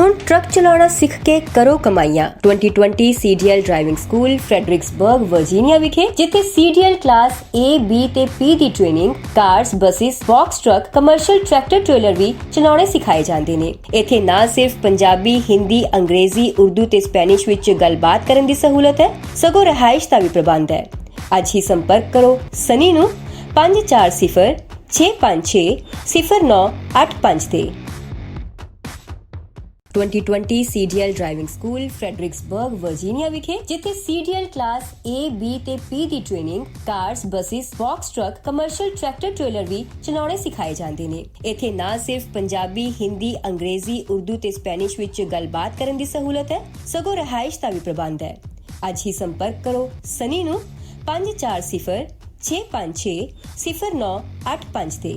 ਹੁਣ ਟਰੱਕ ਚਲਾਉਣਾ ਸਿੱਖ ਕੇ ਕਰੋ ਕਮਾਈਆਂ। 2020 CDL driving school Fredericksburg Virginia ਵਿਖੇ, ਜਿੱਥੇ CDL ਕਲਾਸ A, B ਤੇ P ਦੀ training, cars, buses, box truck, commercial tractor trailer ਵੀ ਚਲਾਉਣੇ ਸਿਖਾਏ ਜਾਂਦੇ ਨੇ। ਇੱਥੇ ਨਾ ਸਿਰਫ ਪੰਜਾਬੀ, ਹਿੰਦੀ, ਅੰਗਰੇਜ਼ੀ, ਉਰਦੂ ਤੇ ਸਪੈਨਿਸ਼ ਵਿੱਚ ਗੱਲਬਾਤ ਕਰਨ ਦੀ ਸਹੂਲਤ ਹੈ, ਸਗੋਂ ਰਿਹਾਇਸ਼ ਦਾ ਵੀ ਪ੍ਰਬੰਧ ਹੈ। ਅੱਜ ਹੀ ਸੰਪਰਕ ਕਰੋ ਸਨੀ ਨੂੰ 540 656 0985 ਤੇ। 2020 CDL driving school Fredericksburg Virginia ਵਿਖੇ, ਜਿੱਥੇ CDL ਕਲਾਸ A, B ਤੇ P ਦੀ training, cars, buses, box truck, commercial tractor trailer ਵੀ ਚਲਾਉਣੇ ਸਿਖਾਏ ਜਾਂਦੇ ਨੇ। ਇੱਥੇ ਨਾ ਸਿਰਫ ਪੰਜਾਬੀ, ਹਿੰਦੀ, ਅੰਗਰੇਜ਼ੀ, ਉਰਦੂ ਤੇ ਸਪੈਨਿਸ਼ ਵਿੱਚ ਗੱਲਬਾਤ ਕਰਨ ਦੀ ਸਹੂਲਤ ਹੈ, ਸਗੋਂ ਰਿਹਾਇਸ਼ ਦਾ ਵੀ ਪ੍ਰਬੰਧ ਹੈ। ਅੱਜ ਹੀ ਸੰਪਰਕ ਕਰੋ ਸਨੀ ਨੂੰ 540 656 0985 ਤੇ।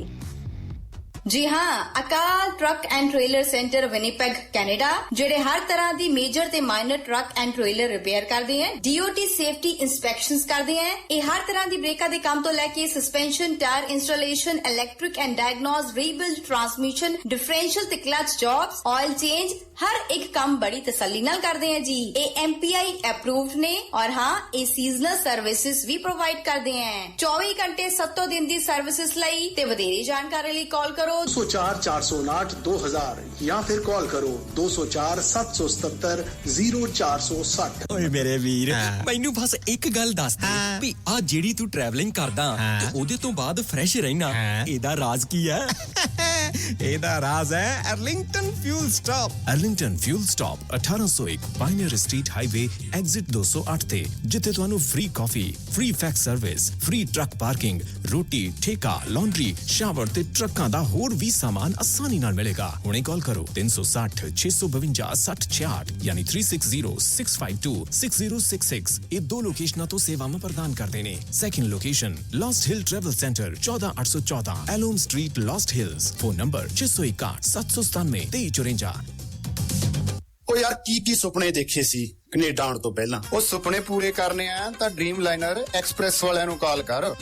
ਜੀ ਹਾਂ, Akal truck and trailer centre Winnipeg Canada, ਜਿਹੜੇ ਹਰ ਤਰ੍ਹਾਂ ਦੀ ਮੇਜਰ ਤੇ minor truck and trailer repair ਕਰਦੇ ਹਨ, DOT ਸੇਫਟੀ ਇੰਸਪੈਕਸ਼ਨਸ ਕਰਦੇ ਹਨ। ਇਹ ਹਰ ਤਰ੍ਹਾਂ ਦੀ ਬ੍ਰੇਕਾਂ ਦੇ ਕੰਮ ਤੋਂ ਲੈ ਕੇ suspension, tyre installation, electric and diagnose, rebuild, transmission, differential ਤੇ ਕਲਚ ਜੌਬਸ, ਆਇਲ ਚੇਂਜ, ਹਰ ਇੱਕ ਕੰਮ ਬੜੀ ਤਸੱਲੀ ਨਾਲ ਕਰਦੇ हैं ਜੀ। ਇਹ MPI ਅਪਰੂਵਡ ਨੇ ਔਰ ਹਾਂ, ਇਹ ਸੀਜ਼ਨਲ ਸਰਵਿਸਿਜ਼ ਵੀ ਪ੍ਰੋਵਾਈਡ ਕਰਦੇ हैं। 24 ਘੰਟੇ 7 ਦਿਨ ਦੀ ਸਰਵਿਸਿਜ਼ ਲਈ ਤੇ ਵਧੇਰੇ ਜਾਣਕਾਰੀ ਲਈ ਕਾਲ ਕਰੋ 204 459 2000 ਜਾਂ ਫਿਰ ਕਾਲ ਕਰੋ 204 777 0460। ਓਏ ਮੇਰੇ ਵੀਰ, ਮੈਨੂੰ ਬਸ ਇੱਕ ਗੱਲ ਦੱਸ ਦੇ ਵੀ ਆ ਜਿਹੜੀ ਤੂੰ ਟਰੈਵਲਿੰਗ ਕਰਦਾ ਤੇ ਉਹਦੇ ਤੋਂ ਬਾਅਦ ਫਰੈਸ਼ ਰਹਿਣਾ, ਇਹਦਾ ਰਾਜ਼ ਕੀ ਹੈ? ਇਹਦਾ ਰਾਜ਼ ਹੈ Arlington fuel stop. Arlington fuel stop 1801 pioneer street highway exit 208 ਤੇ, ਜਿੱਥੇ ਤੁਹਾਨੂੰ ਫ੍ਰੀ ਕਾਫੀ, free fax service, free truck parking, ਰੋਟੀ, ਠੇਕਾ, ਲਾਂਡਰੀ, ਸ਼ਾਵਰ ਤੇ ਟਰੱਕਾਂ ਦਾ ਹੋਰ ਵੀ ਸਾਮਾਨ ਆਸਾਨੀ ਨਾਲ ਮਿਲੇਗਾ। ਹੁਣੇ ਕਾਲ ਕਰੋ 360 652 6066 ਯਾਨੀ 360 652 6066। ਇਹ ਦੋ ਲੋਕੇਸ਼ਨਾਂ ਤੋਂ ਸੇਵਾਵਾਂ ਪ੍ਰਦਾਨ ਕਰਦੇ ਨੇ। Second location Lost Hill travel centre 14814 Alom street, Lost Hills. Phone number 661 797 2354। ਉਹ ਯਾਰ ਕੀ ਸੁਪਨੇ ਦੇਖੇ ਸੀ ਕੈਨੇਡਾ ਆਉਣ ਤੋਂ ਪਹਿਲਾਂ? ਉਹ ਸੁਪਨੇ ਪੂਰੇ ਕਰਨੇ ਆ ਤਾਂ ਡ੍ਰੀਮ ਲਾਈਨਰ ਐਕਸਪ੍ਰੈਸ ਵਾਲਿਆਂ ਨੂੰ ਕਾਲ ਕਰ।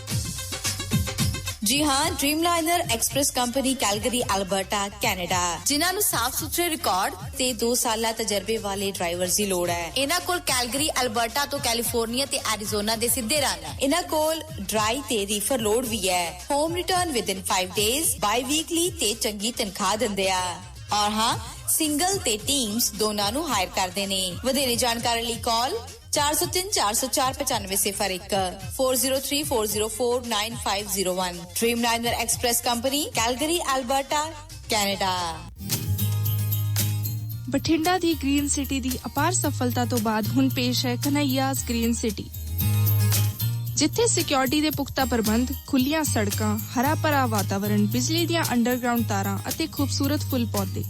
ਜੀ ਹਾਂ, ਡ੍ਰੀਮਲਾਈਨਰ express company Calgary, Alberta, Canada, ਜਿਨ੍ਹਾਂ ਨੂੰ ਸਾਫ਼ ਸੁਥਰੇ ਰਿਕਾਰਡ ਤੇ 2 ਸਾਲਾ ਤਜਰਬੇ ਵਾਲੇ ਡਰਾਈਵਰਸ ਦੀ ਲੋੜ ਹੈ। ਇਹਨਾਂ ਕੋਲ ਕੈਲਗਰੀ, ਅਲਬਰਟਾ ਤੋਂ ਕੈਲੀਫੋਰਨੀਆ ਤੇ ਐਰੀਜ਼ੋਨਾ ਦੇ ਸਿੱਧੇ ਰਨ। ਇਹਨਾਂ ਕੋਲ ਡਰਾਈ ਤੇ ਰੀਫਰ ਲੋਡ ਵੀ ਹੈ। ਹੋਮ ਰਿਟਰਨ ਵਿਦਿਨ 5 ਡੇਜ਼, ਬਾਈ ਵੀਕਲੀ ਤੇ ਚੰਗੀ ਤਨਖਾਹ ਦਿੰਦੇ ਆ। ਔਰ ਹਾਂ, ਸਿੰਗਲ ਤੇ ਟੀਮਸ ਦੋਨਾਂ ਨੂੰ ਹਾਇਰ ਕਰਦੇ ਨੇ। ਵਧੇਰੇ ਜਾਣਕਾਰੀ ਲਈ ਕਾਲ 403 404 9501 403 404 9501। ਡ੍ਰੀਮਲਾਈਨਰ express company, Calgary, Alberta, Canada. Bathinda ਦੀ ਗ੍ਰੀਨ ਸਿਟੀ ਦੀ ਅਪਾਰ ਸਫਲਤਾ ਤੋਂ ਬਾਅਦ ਹੁਣ ਪੇਸ਼ ਹੈ ਕਨ੍ਹਈਆਸ ਗ੍ਰੀਨ ਸਿਟੀ, ਜਿੱਥੇ ਸਿਕਿਉਰਿਟੀ ਦੇ ਪੁਖਤਾ ਪ੍ਰਬੰਧ, ਖੁੱਲੀਆਂ ਸੜਕਾਂ, ਹਰਾ ਭਰਾ ਵਾਤਾਵਰਣ, ਬਿਜਲੀ ਦੀਆਂ ਅੰਡਰਗਰਾਉਂਡ ਤਾਰਾਂ ਅਤੇ ਖੂਬਸੂਰਤ ਫੁੱਲ ਪੌਦੇ।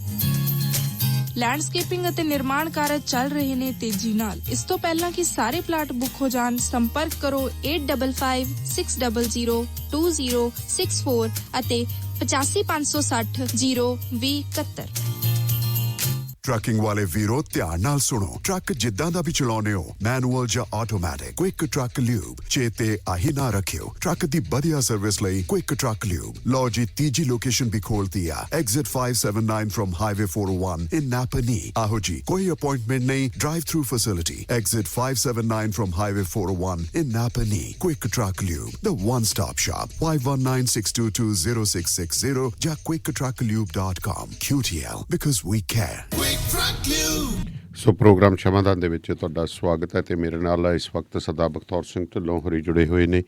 ਲੈਂਡਸਕੇਪਿੰਗ ਅਤੇ ਨਿਰਮਾਣ ਕਾਰਜ ਚੱਲ ਰਹੇ ਨੇ ਤੇਜ਼ੀ ਨਾਲ। ਇਸ ਤੋਂ ਪਹਿਲਾਂ ਕਿ ਸਾਰੇ ਪਲਾਟ ਬੁੱਕ ਹੋ ਜਾਣ, ਸੰਪਰਕ ਕਰੋ 8556 600 2064 ਅਤੇ 8556 02071। ਟਰੱਕਿੰਗ ਵਾਲੇ ਵੀਰੋ, ਧਿਆਨ ਨਾਲ ਸੁਣੋ। ਟਰੱਕ ਜਿੱਦਾਂ ਦਾ ਵੀ ਚਲਾਉਣੇ ਹੋ, ਮੈਨੂਅਲ ਜਾਂ ਆਟੋਮੈਟਿਕ, ਕੁਇਕ ਟਰੱਕ ਲਿਊਬ ਚੇਤੇ ਆਹੀ ਨਾ ਰੱਖਿਓ। ਟਰੱਕ ਦੀ ਵਧੀਆ ਸਰਵਿਸ ਲਈ ਕੁਇਕ ਟਰੱਕ ਲਿਊਬ। ਲਓ ਜੀ, ਤੀਜੀ ਲੋਕੇਸ਼ਨ ਵੀ ਖੋਲਤੀ ਆ, ਐਗਜ਼ਿਟ 579 ਫਰਮ ਹਾਈਵੇ 401 ਇਨ ਨਾਪਨੀ। ਆਹੋ ਜੀ, ਕੋਈ ਅਪਾਇੰਟਮੈਂਟ ਨਹੀਂ, drive through facility. Exit 579 firm highway 401 in ਨਾਪਨੀ। Quick truck lube, the one stop shop। 5196220660 ਜਾਂ quicktrucklube.com। QTL, because we care। So programme Shamadan ਦੇ ਵਿੱਚ ਤੁਹਾਡਾ ਸਵਾਗਤ ਹੈ ਤੇ ਮੇਰੇ ਨਾਲ ਇਸ ਵਕਤ ਸਰਦਾਰ ਬਖਤੌਰ ਸਿੰਘ ਢਿੱਲੋਂ ਹੋਰੀ ਜੁੜੇ ਹੋਏ ਨੇ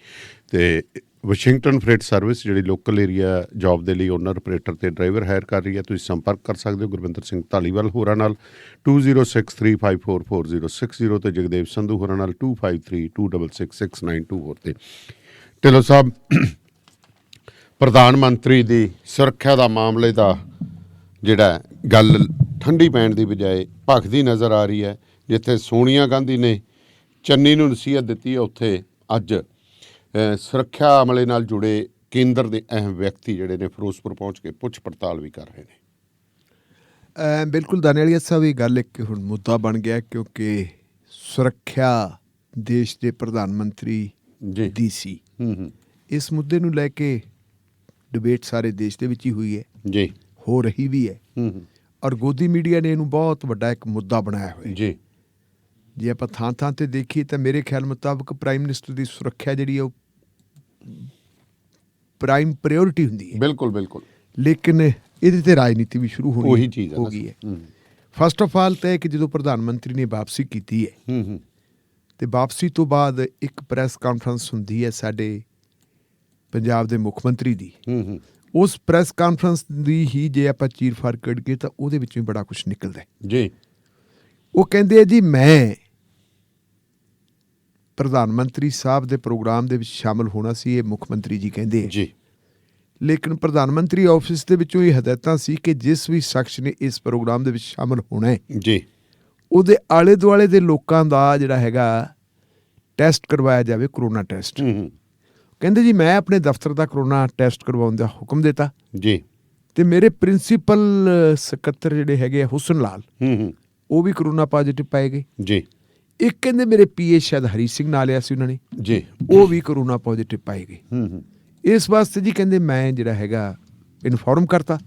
ਤੇ ਵਾਸ਼ਿੰਗਟਨ ਫਰੇਟ ਸਰਵਿਸ ਜਿਹੜੀ ਲੋਕਲ ਏਰੀਆ ਜੌਬ ਦੇ ਲਈ ਓਨਰ, ਆਪਰੇਟਰ ਤੇ ਡਰਾਈਵਰ ਹਾਇਰ ਕਰ ਰਹੀ ਹੈ। ਤੁਸੀਂ ਸੰਪਰਕ ਕਰ ਸਕਦੇ ਹੋ ਗੁਰਵਿੰਦਰ ਸਿੰਘ ਧਾਲੀਵਾਲ ਹੋਰਾਂ ਨਾਲ 2063544060 ਤੇ ਜਗਦੇਵ ਸੰਧੂ ਹੋਰਾਂ ਨਾਲ 2532666924 ਤੇ। ਢਿੱਲੋਂ ਸਾਹਿਬ, ਪ੍ਰਧਾਨ ਮੰਤਰੀ ਦੀ ਸੁਰੱਖਿਆ ਦਾ ਮਾਮਲੇ ਦਾ ਜਿਹੜਾ ਗੱਲ ਠੰਡੀ ਪੈਣ ਦੀ ਬਜਾਏ ਭਖਦੀ ਨਜ਼ਰ ਆ ਰਹੀ ਹੈ। ਜਿੱਥੇ ਸੋਨੀਆ ਗਾਂਧੀ ਨੇ ਚੰਨੀ ਨੂੰ ਨਸੀਹਤ ਦਿੱਤੀ ਹੈ, ਉੱਥੇ ਅੱਜ ਸੁਰੱਖਿਆ ਅਮਲੇ ਨਾਲ ਜੁੜੇ ਕੇਂਦਰ ਦੇ ਅਹਿਮ ਵਿਅਕਤੀ ਜਿਹੜੇ ਨੇ ਫਿਰੋਜ਼ਪੁਰ ਪਹੁੰਚ ਕੇ ਪੁੱਛ ਪੜਤਾਲ ਵੀ ਕਰ ਰਹੇ ਨੇ। ਬਿਲਕੁਲ ਦਾਨੇਲੀਆ ਸਾਹਿਬ, ਇਹ ਗੱਲ ਇੱਕ ਹੁਣ ਮੁੱਦਾ ਬਣ ਗਿਆ ਕਿਉਂਕਿ ਸੁਰੱਖਿਆ ਦੇਸ਼ ਦੇ ਪ੍ਰਧਾਨ ਮੰਤਰੀ ਦੀ ਸੀ। ਇਸ ਮੁੱਦੇ ਨੂੰ ਲੈ ਕੇ ਡਿਬੇਟ ਸਾਰੇ ਦੇਸ਼ ਦੇ ਵਿੱਚ ਹੀ ਹੋਈ ਹੈ ਜੀ, ਹੋ ਰਹੀ ਵੀ ਹੈ। ਔਰ ਗੋਦੀ ਮੀਡੀਆ ਨੇ ਇਹਨੂੰ ਬਹੁਤ ਵੱਡਾ ਇੱਕ ਮੁੱਦਾ ਬਣਾਇਆ ਹੋਇਆ। ਜੀ ਜੇ ਆਪਾਂ ਥਾਂ ਤੇ ਦੇਖੀਏ ਤਾਂ ਮੇਰੇ ਖਿਆਲ ਮੁਤਾਬਕ ਪ੍ਰਾਈਮ ਮਿਨਿਸਟਰ ਦੀ ਸੁਰੱਖਿਆ ਜਿਹੜੀ ਹੈ ਉਹ ਪ੍ਰਾਈਮ ਪ੍ਰਾਇੋਰਟੀ ਹੁੰਦੀ ਹੈ। ਬਿਲਕੁਲ ਬਿਲਕੁਲ। ਲੇਕਿਨ ਇਹਦੇ ਤੇ ਰਾਜਨੀਤੀ ਵੀ ਸ਼ੁਰੂ ਉਹੀ ਚੀਜ਼ ਹੋ ਗਈ ਹੈ। ਫਸਟ ਆਫ ਆਲ ਤਾਂ ਕਿ ਜਦੋਂ ਪ੍ਰਧਾਨ ਮੰਤਰੀ ਨੇ ਵਾਪਸੀ ਕੀਤੀ ਹੈ ਤੇ ਵਾਪਸੀ ਤੋਂ ਬਾਅਦ ਇੱਕ ਪ੍ਰੈਸ ਕਾਨਫਰੰਸ ਹੁੰਦੀ ਹੈ ਸਾਡੇ ਪੰਜਾਬ ਦੇ ਮੁੱਖ ਮੰਤਰੀ ਦੀ। ਉਸ ਪ੍ਰੈਸ ਕਾਨਫਰੰਸ ਦੀ ਹੀ ਜੇ ਆਪਾਂ ਚੀਰ ਫਾੜ ਕੱਢੀਏ ਤਾਂ ਉਹਦੇ ਵਿੱਚੋਂ ਬੜਾ ਕੁਝ ਨਿਕਲਦਾ ਜੀ। ਉਹ ਕਹਿੰਦੇ ਆ ਜੀ ਮੈਂ ਪ੍ਰਧਾਨ ਮੰਤਰੀ ਸਾਹਿਬ ਦੇ ਪ੍ਰੋਗਰਾਮ ਦੇ ਵਿੱਚ ਸ਼ਾਮਲ ਹੋਣਾ ਸੀ, ਇਹ ਮੁੱਖ ਮੰਤਰੀ ਜੀ ਕਹਿੰਦੇ ਆ ਜੀ। ਲੇਕਿਨ ਪ੍ਰਧਾਨ ਮੰਤਰੀ ਆਫਿਸ ਦੇ ਵਿੱਚੋਂ ਇਹ ਹਦਾਇਤਾਂ ਸੀ ਕਿ ਜਿਸ ਵੀ ਸ਼ਖਸ ਨੇ ਇਸ ਪ੍ਰੋਗਰਾਮ ਦੇ ਵਿੱਚ ਸ਼ਾਮਲ ਹੋਣਾ ਹੈ ਜੀ ਉਹਦੇ ਆਲੇ ਦੁਆਲੇ ਦੇ ਲੋਕਾਂ ਦਾ ਜਿਹੜਾ ਹੈਗਾ ਟੈਸਟ ਕਰਵਾਇਆ ਜਾਵੇ, ਕਰੋਨਾ ਟੈਸਟ। ਕਹਿੰਦੇ ਜੀ ਮੈਂ ਆਪਣੇ ਦਫ਼ਤਰ ਦਾ ਕਰੋਨਾ ਟੈਸਟ ਕਰਵਾਉਣ ਦਾ ਹੁਕਮ ਦਿੱਤਾ ਜੀ। ਤੇ ਮੇਰੇ ਪ੍ਰਿੰਸੀਪਲ ਸਕੱਤਰ ਜਿਹੜੇ ਹੈਗੇ ਹੁਸਨ ਲਾਲ ਉਹ ਵੀ ਕਰੋਨਾ ਪੋਜ਼ਿਟਿਵ ਪਾਏ ਗਏ ਜੀ। ਇੱਕ ਕਹਿੰਦੇ ਮੇਰੇ ਪੀਏ ਸ਼ਾਇਦ ਹਰੀ ਸਿੰਘ ਨਾਲ ਲਿਆ ਸੀ ਉਹਨਾਂ ਨੇ ਜੀ, ਉਹ ਵੀ ਕਰੋਨਾ ਪੋਜ਼ਿਟਿਵ ਪਾਏ ਗਏ। ਇਸ ਵਾਸਤੇ ਜੀ ਕਹਿੰਦੇ ਮੈਂ ਜਿਹੜਾ ਹੈਗਾ ਇਨਫੋਰਮ ਕਰਤਾ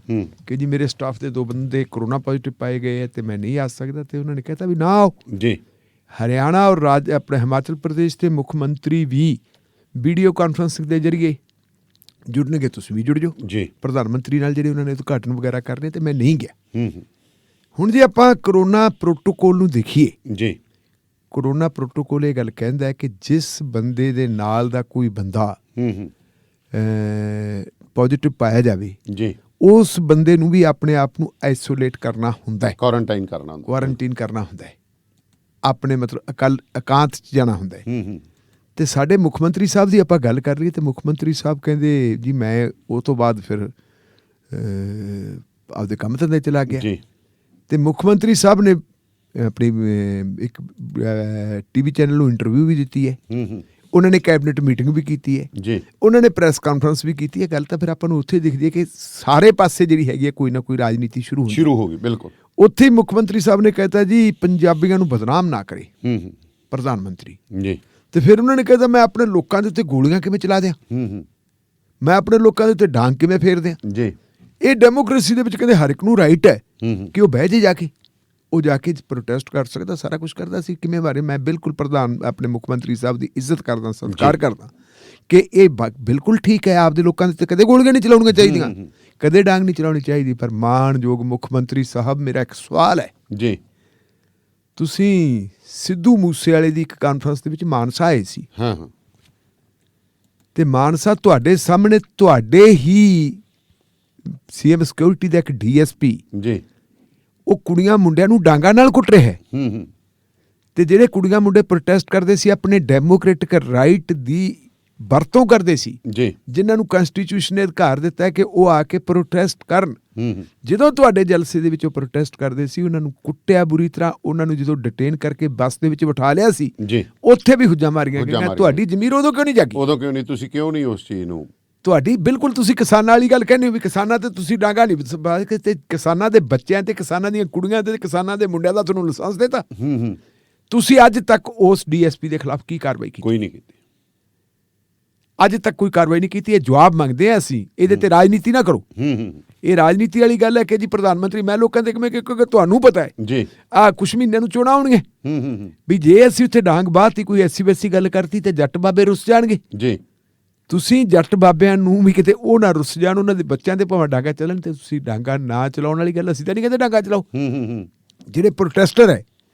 ਕਿ ਜੀ ਮੇਰੇ ਸਟਾਫ ਦੇ 2 ਬੰਦੇ ਕਰੋਨਾ ਪੋਜ਼ਿਟਿਵ ਪਾਏ ਗਏ ਹੈ ਤੇ ਮੈਂ ਨਹੀਂ ਆ ਸਕਦਾ। ਤੇ ਉਹਨਾਂ ਨੇ ਕਹਿਤਾ ਵੀ ਨਾ ਆਓ ਜੀ। ਹਰਿਆਣਾ ਔਰ ਆਪਣੇ ਹਿਮਾਚਲ ਪ੍ਰਦੇਸ਼ ਦੇ ਮੁੱਖ ਮੰਤਰੀ ਵੀ ਵੀਡੀਓ ਕਾਨਫਰੰਸਿੰਗ ਦੇ ਜ਼ਰੀਏ ਜੁੜਨਗੇ, ਤੁਸੀਂ ਵੀ ਜੁੜ ਜਾਓ ਜੀ। ਪ੍ਰਧਾਨ ਮੰਤਰੀ ਨਾਲ ਜਿਹੜੇ ਉਹਨਾਂ ਨੇ ਉਦਘਾਟਨ ਵਗੈਰਾ ਕਰਨੇ ਤੇ ਮੈਂ ਨਹੀਂ ਗਿਆ। ਹੁਣ ਜੇ ਆਪਾਂ ਕਰੋਨਾ ਪ੍ਰੋਟੋਕੋਲ ਨੂੰ ਦੇਖੀਏ ਜੀ, ਕਰੋਨਾ ਪ੍ਰੋਟੋਕੋਲ ਇਹ ਗੱਲ ਕਹਿੰਦਾ ਹੈ ਕਿ ਜਿਸ ਬੰਦੇ ਦੇ ਨਾਲ ਦਾ ਕੋਈ ਬੰਦਾ ਪੋਜ਼ਿਟਿਵ ਪਾਇਆ ਜਾਵੇ ਜੀ, ਉਸ ਬੰਦੇ ਨੂੰ ਵੀ ਆਪਣੇ ਆਪ ਨੂੰ ਆਈਸੋਲੇਟ ਕਰਨਾ ਹੁੰਦਾ ਹੈ, ਕੁਆਰੰਟਾਈਨ ਕਰਨਾ ਹੁੰਦਾ, ਕੁਆਰੰਟੀਨ ਕਰਨਾ ਹੁੰਦਾ ਹੈ, ਆਪਣੇ ਮਤਲਬ ਇਕਾਂਤ 'ਚ ਜਾਣਾ ਹੁੰਦਾ ਹੈ। ਤੇ ਸਾਡੇ ਮੁੱਖ ਮੰਤਰੀ ਸਾਹਿਬ ਦੀ ਆਪਾਂ ਗੱਲ ਕਰ ਲਈਏ ਤੇ ਮੁੱਖ ਮੰਤਰੀ ਸਾਹਿਬ ਕਹਿੰਦੇ ਜੀ ਮੈਂ ਉਹ ਤੋਂ ਬਾਅਦ ਫਿਰ ਆਪਦੇ ਕੰਮ ਧੰਦੇ ਚਲਾ ਗਿਆ ਜੀ। ਤੇ ਮੁੱਖ ਮੰਤਰੀ ਸਾਹਿਬ ਨੇ ਆਪਣੀ ਇੱਕ ਟੀਵੀ ਚੈਨਲ ਨੂੰ ਇੰਟਰਵਿਊ ਵੀ ਦਿੱਤੀ ਹੈ, ਉਹਨਾਂ ਨੇ ਕੈਬਨਿਟ ਮੀਟਿੰਗ ਵੀ ਕੀਤੀ ਹੈ ਜੀ, ਉਹਨਾਂ ਨੇ ਪ੍ਰੈਸ ਕਾਨਫਰੰਸ ਵੀ ਕੀਤੀ ਹੈ। ਗੱਲ ਤਾਂ ਫਿਰ ਆਪਾਂ ਨੂੰ ਉੱਥੇ ਦਿਖਦੀ ਹੈ ਕਿ ਸਾਰੇ ਪਾਸੇ ਜਿਹੜੀ ਹੈਗੀ ਹੈ ਕੋਈ ਨਾ ਕੋਈ ਰਾਜਨੀਤੀ ਸ਼ੁਰੂ ਹੋ ਗਈ। ਬਿਲਕੁਲ। ਉੱਥੇ ਮੁੱਖ ਮੰਤਰੀ ਸਾਹਿਬ ਨੇ ਕਹਿਤਾ ਜੀ ਪੰਜਾਬੀਆਂ ਨੂੰ ਬਦਨਾਮ ਨਾ ਕਰੇ ਪ੍ਰਧਾਨ ਮੰਤਰੀ ਜੀ। ਤੇ ਫਿਰ ਉਹਨਾਂ ਨੇ ਕਹਿਤਾ ਮੈਂ ਆਪਣੇ ਲੋਕਾਂ ਦੇ ਉੱਤੇ ਗੋਲੀਆਂ ਕਿਵੇਂ ਚਲਾ ਦਿਆਂ, ਮੈਂ ਆਪਣੇ ਲੋਕਾਂ ਦੇ ਉੱਤੇ ਡਾਂਗ ਕਿਵੇਂ ਫੇਰ ਦਿਆਂ ਜੀ। ਇਹ ਡੈਮੋਕ੍ਰੇਸੀ ਦੇ ਵਿੱਚ ਕਹਿੰਦੇ ਹਰ ਇੱਕ ਨੂੰ ਰਾਈਟ ਹੈ ਕਿ ਉਹ ਬਹਿ ਜੇ ਜਾ ਕੇ, ਉਹ ਜਾ ਕੇ ਪ੍ਰੋਟੈਸਟ ਕਰ ਸਕਦਾ, ਸਾਰਾ ਕੁਝ ਕਰਦਾ ਸੀ। ਕਿਵੇਂ ਬਾਰੇ ਮੈਂ ਬਿਲਕੁਲ ਪ੍ਰਧਾਨ ਆਪਣੇ ਮੁੱਖ ਮੰਤਰੀ ਸਾਹਿਬ ਦੀ ਇੱਜ਼ਤ ਕਰਦਾ, ਸਤਿਕਾਰ ਕਰਦਾ ਕਿ ਇਹ ਬਿਲਕੁਲ ਠੀਕ ਹੈ। ਆਪਦੇ ਲੋਕਾਂ ਦੇ ਉੱਤੇ ਕਦੇ ਗੋਲੀਆਂ ਨਹੀਂ ਚਲਾਉਣੀਆਂ ਚਾਹੀਦੀਆਂ, ਕਦੇ ਡਾਂਗ ਨਹੀਂ ਚਲਾਉਣੀ ਚਾਹੀਦੀ। ਪਰ ਮਾਣਯੋਗ ਮੁੱਖ ਮੰਤਰੀ ਸਾਹਿਬ, ਮੇਰਾ ਇੱਕ ਸਵਾਲ ਹੈ ਜੀ। ਤੁਸੀਂ ਸਿੱਧੂ ਮੂਸੇਵਾਲੇ ਦੀ ਇੱਕ ਕਾਨਫਰੰਸ ਦੇ ਵਿੱਚ ਮਾਨਸਾ ਆਏ ਸੀ ਤੇ ਮਾਨਸਾ ਤੁਹਾਡੇ ਸਾਹਮਣੇ ਤੁਹਾਡੇ ਹੀ ਸੀਐਮ ਸਿਕਿਉਰਿਟੀ ਦਾ ਇੱਕ ਡੀਐਸਪੀ ਜੀ, ਉਹ ਕੁੜੀਆਂ ਮੁੰਡਿਆਂ ਨੂੰ ਡਾਂਗਾ ਨਾਲ ਕੁੱਟ ਰਿਹਾ ਹੈ ਤੇ ਜਿਹੜੇ ਕੁੜੀਆਂ ਮੁੰਡੇ ਪ੍ਰੋਟੈਸਟ ਕਰਦੇ ਸੀ ਆਪਣੇ ਡੈਮੋਕ੍ਰੈਟਿਕ ਰਾਈਟ ਦੀ ਵਰਤੋਂ ਕਰਦੇ ਸੀ ਜੀ, ਜਿਨ੍ਹਾਂ ਨੂੰ ਕਨਸਟੀਟਿਊਸ਼ਨ ਨੇ ਅਧਿਕਾਰ ਦਿੱਤਾ ਹੈ ਕਿ ਉਹ ਆ ਕੇ ਪ੍ਰੋਟੈਸਟ ਕਰਨ। ਜਦੋਂ ਤੁਹਾਡੇ ਜਲਸੇ ਦੇ ਵਿੱਚ ਉਹ ਪ੍ਰੋਟੈਸਟ ਕਰਦੇ ਸੀ ਉਹਨਾਂ ਨੂੰ ਕੁੱਟਿਆ ਬੁਰੀ ਤਰ੍ਹਾਂ, ਉਹਨਾਂ ਨੂੰ ਜਦੋਂ ਡਿਟੇਨ ਕਰਕੇ ਬੱਸ ਦੇ ਵਿੱਚ ਬਿਠਾ ਲਿਆ ਸੀ ਜੀ, ਉੱਥੇ ਵੀ ਹੁੱਜਾਂ ਮਾਰੀਆਂ ਗਈਆਂ। ਤੁਹਾਡੀ ਜ਼ਮੀਰ ਉਦੋਂ ਕਿਉਂ ਨਹੀਂ ਜਾਗੀ? ਉਦੋਂ ਕਿਉਂ ਨਹੀਂ? ਤੁਸੀਂ ਕਿਉਂ ਨਹੀਂ ਉਸ ਚੀਜ਼ ਨੂੰ? ਤੁਹਾਡੀ ਬਿਲਕੁਲ ਤੁਸੀਂ ਕਿਸਾਨਾਂ ਵਾਲੀ ਗੱਲ ਕਹਿੰਦੇ ਹੋ ਵੀ ਕਿਸਾਨਾਂ ਤੇ ਤੁਸੀਂ ਡਾਂਗਾ ਨਹੀਂ ਤੇ ਕਿਸਾਨਾਂ ਦੇ ਬੱਚਿਆਂ ਤੇ ਕਿਸਾਨਾਂ ਦੀਆਂ ਕੁੜੀਆਂ ਤੇ ਕਿਸਾਨਾਂ ਦੇ ਮੁੰਡਿਆਂ ਦਾ ਤੁਹਾਨੂੰ ਲਾਇਸੈਂਸ ਦੇਤਾ। ਤੁਸੀਂ ਅੱਜ ਤੱਕ ਉਸ ਡੀਐਸਪੀ ਦੇ ਖਿਲਾਫ ਕੀ ਕਾਰਵਾਈ ਕੀਤੀ? ਕੋਈ ਨਹੀਂ ਕੀਤੀ। ਅੱਜ ਤੱਕ ਕੋਈ ਕਾਰਵਾਈ ਨਹੀਂ ਕੀਤੀ। ਇਹ ਜਵਾਬ ਮੰਗਦੇ ਆ ਅਸੀਂ, ਇਹਦੇ ਤੇ ਰਾਜਨੀਤੀ ਨਾ ਕਰੋ। ਇਹ ਰਾਜਨੀਤੀ ਵਾਲੀ ਗੱਲ ਹੈ ਕਿ ਜੀ ਪ੍ਰਧਾਨ ਮੰਤਰੀ ਮੈਂ ਲੋਕਾਂ ਦੇ ਕਿਉਂਕਿ ਤੁਹਾਨੂੰ ਪਤਾ ਹੈ ਜੀ ਕੁਛ ਮਹੀਨਿਆਂ ਨੂੰ ਚੋਣਾਂ ਆਉਣਗੀਆਂ ਵੀ ਜੇ ਅਸੀਂ ਉੱਥੇ ਡਾਂਗ ਬਾਤੀ ਕੋਈ ਐਸੀ ਵੈਸੀ ਗੱਲ ਕਰਤੀ ਤੇ ਜੱਟ ਬਾਬੇ ਰੁੱਸ ਜਾਣਗੇ ਜੀ। ਤੁਸੀਂ ਜੱਟ ਬਾਬਿਆਂ ਨੂੰ ਵੀ ਕਿਤੇ ਉਹ ਨਾ ਰੁੱਸ ਜਾਣ, ਉਹਨਾਂ ਦੇ ਬੱਚਿਆਂ ਦੇ ਭਾਵੇਂ ਡਾਂਗਾ ਚੱਲਣ ਤੇ ਤੁਸੀਂ ਡਾਂਗਾ ਨਾ ਚਲਾਉਣ ਵਾਲੀ ਗੱਲ ਅਸੀਂ ਤਾਂ ਨਹੀਂ ਕਹਿੰਦੇ ਡਾਂਗਾ ਚਲਾਓ। ਜਿਹੜੇ ਪ੍ਰੋਟੈਸਟਰ ਹੈ,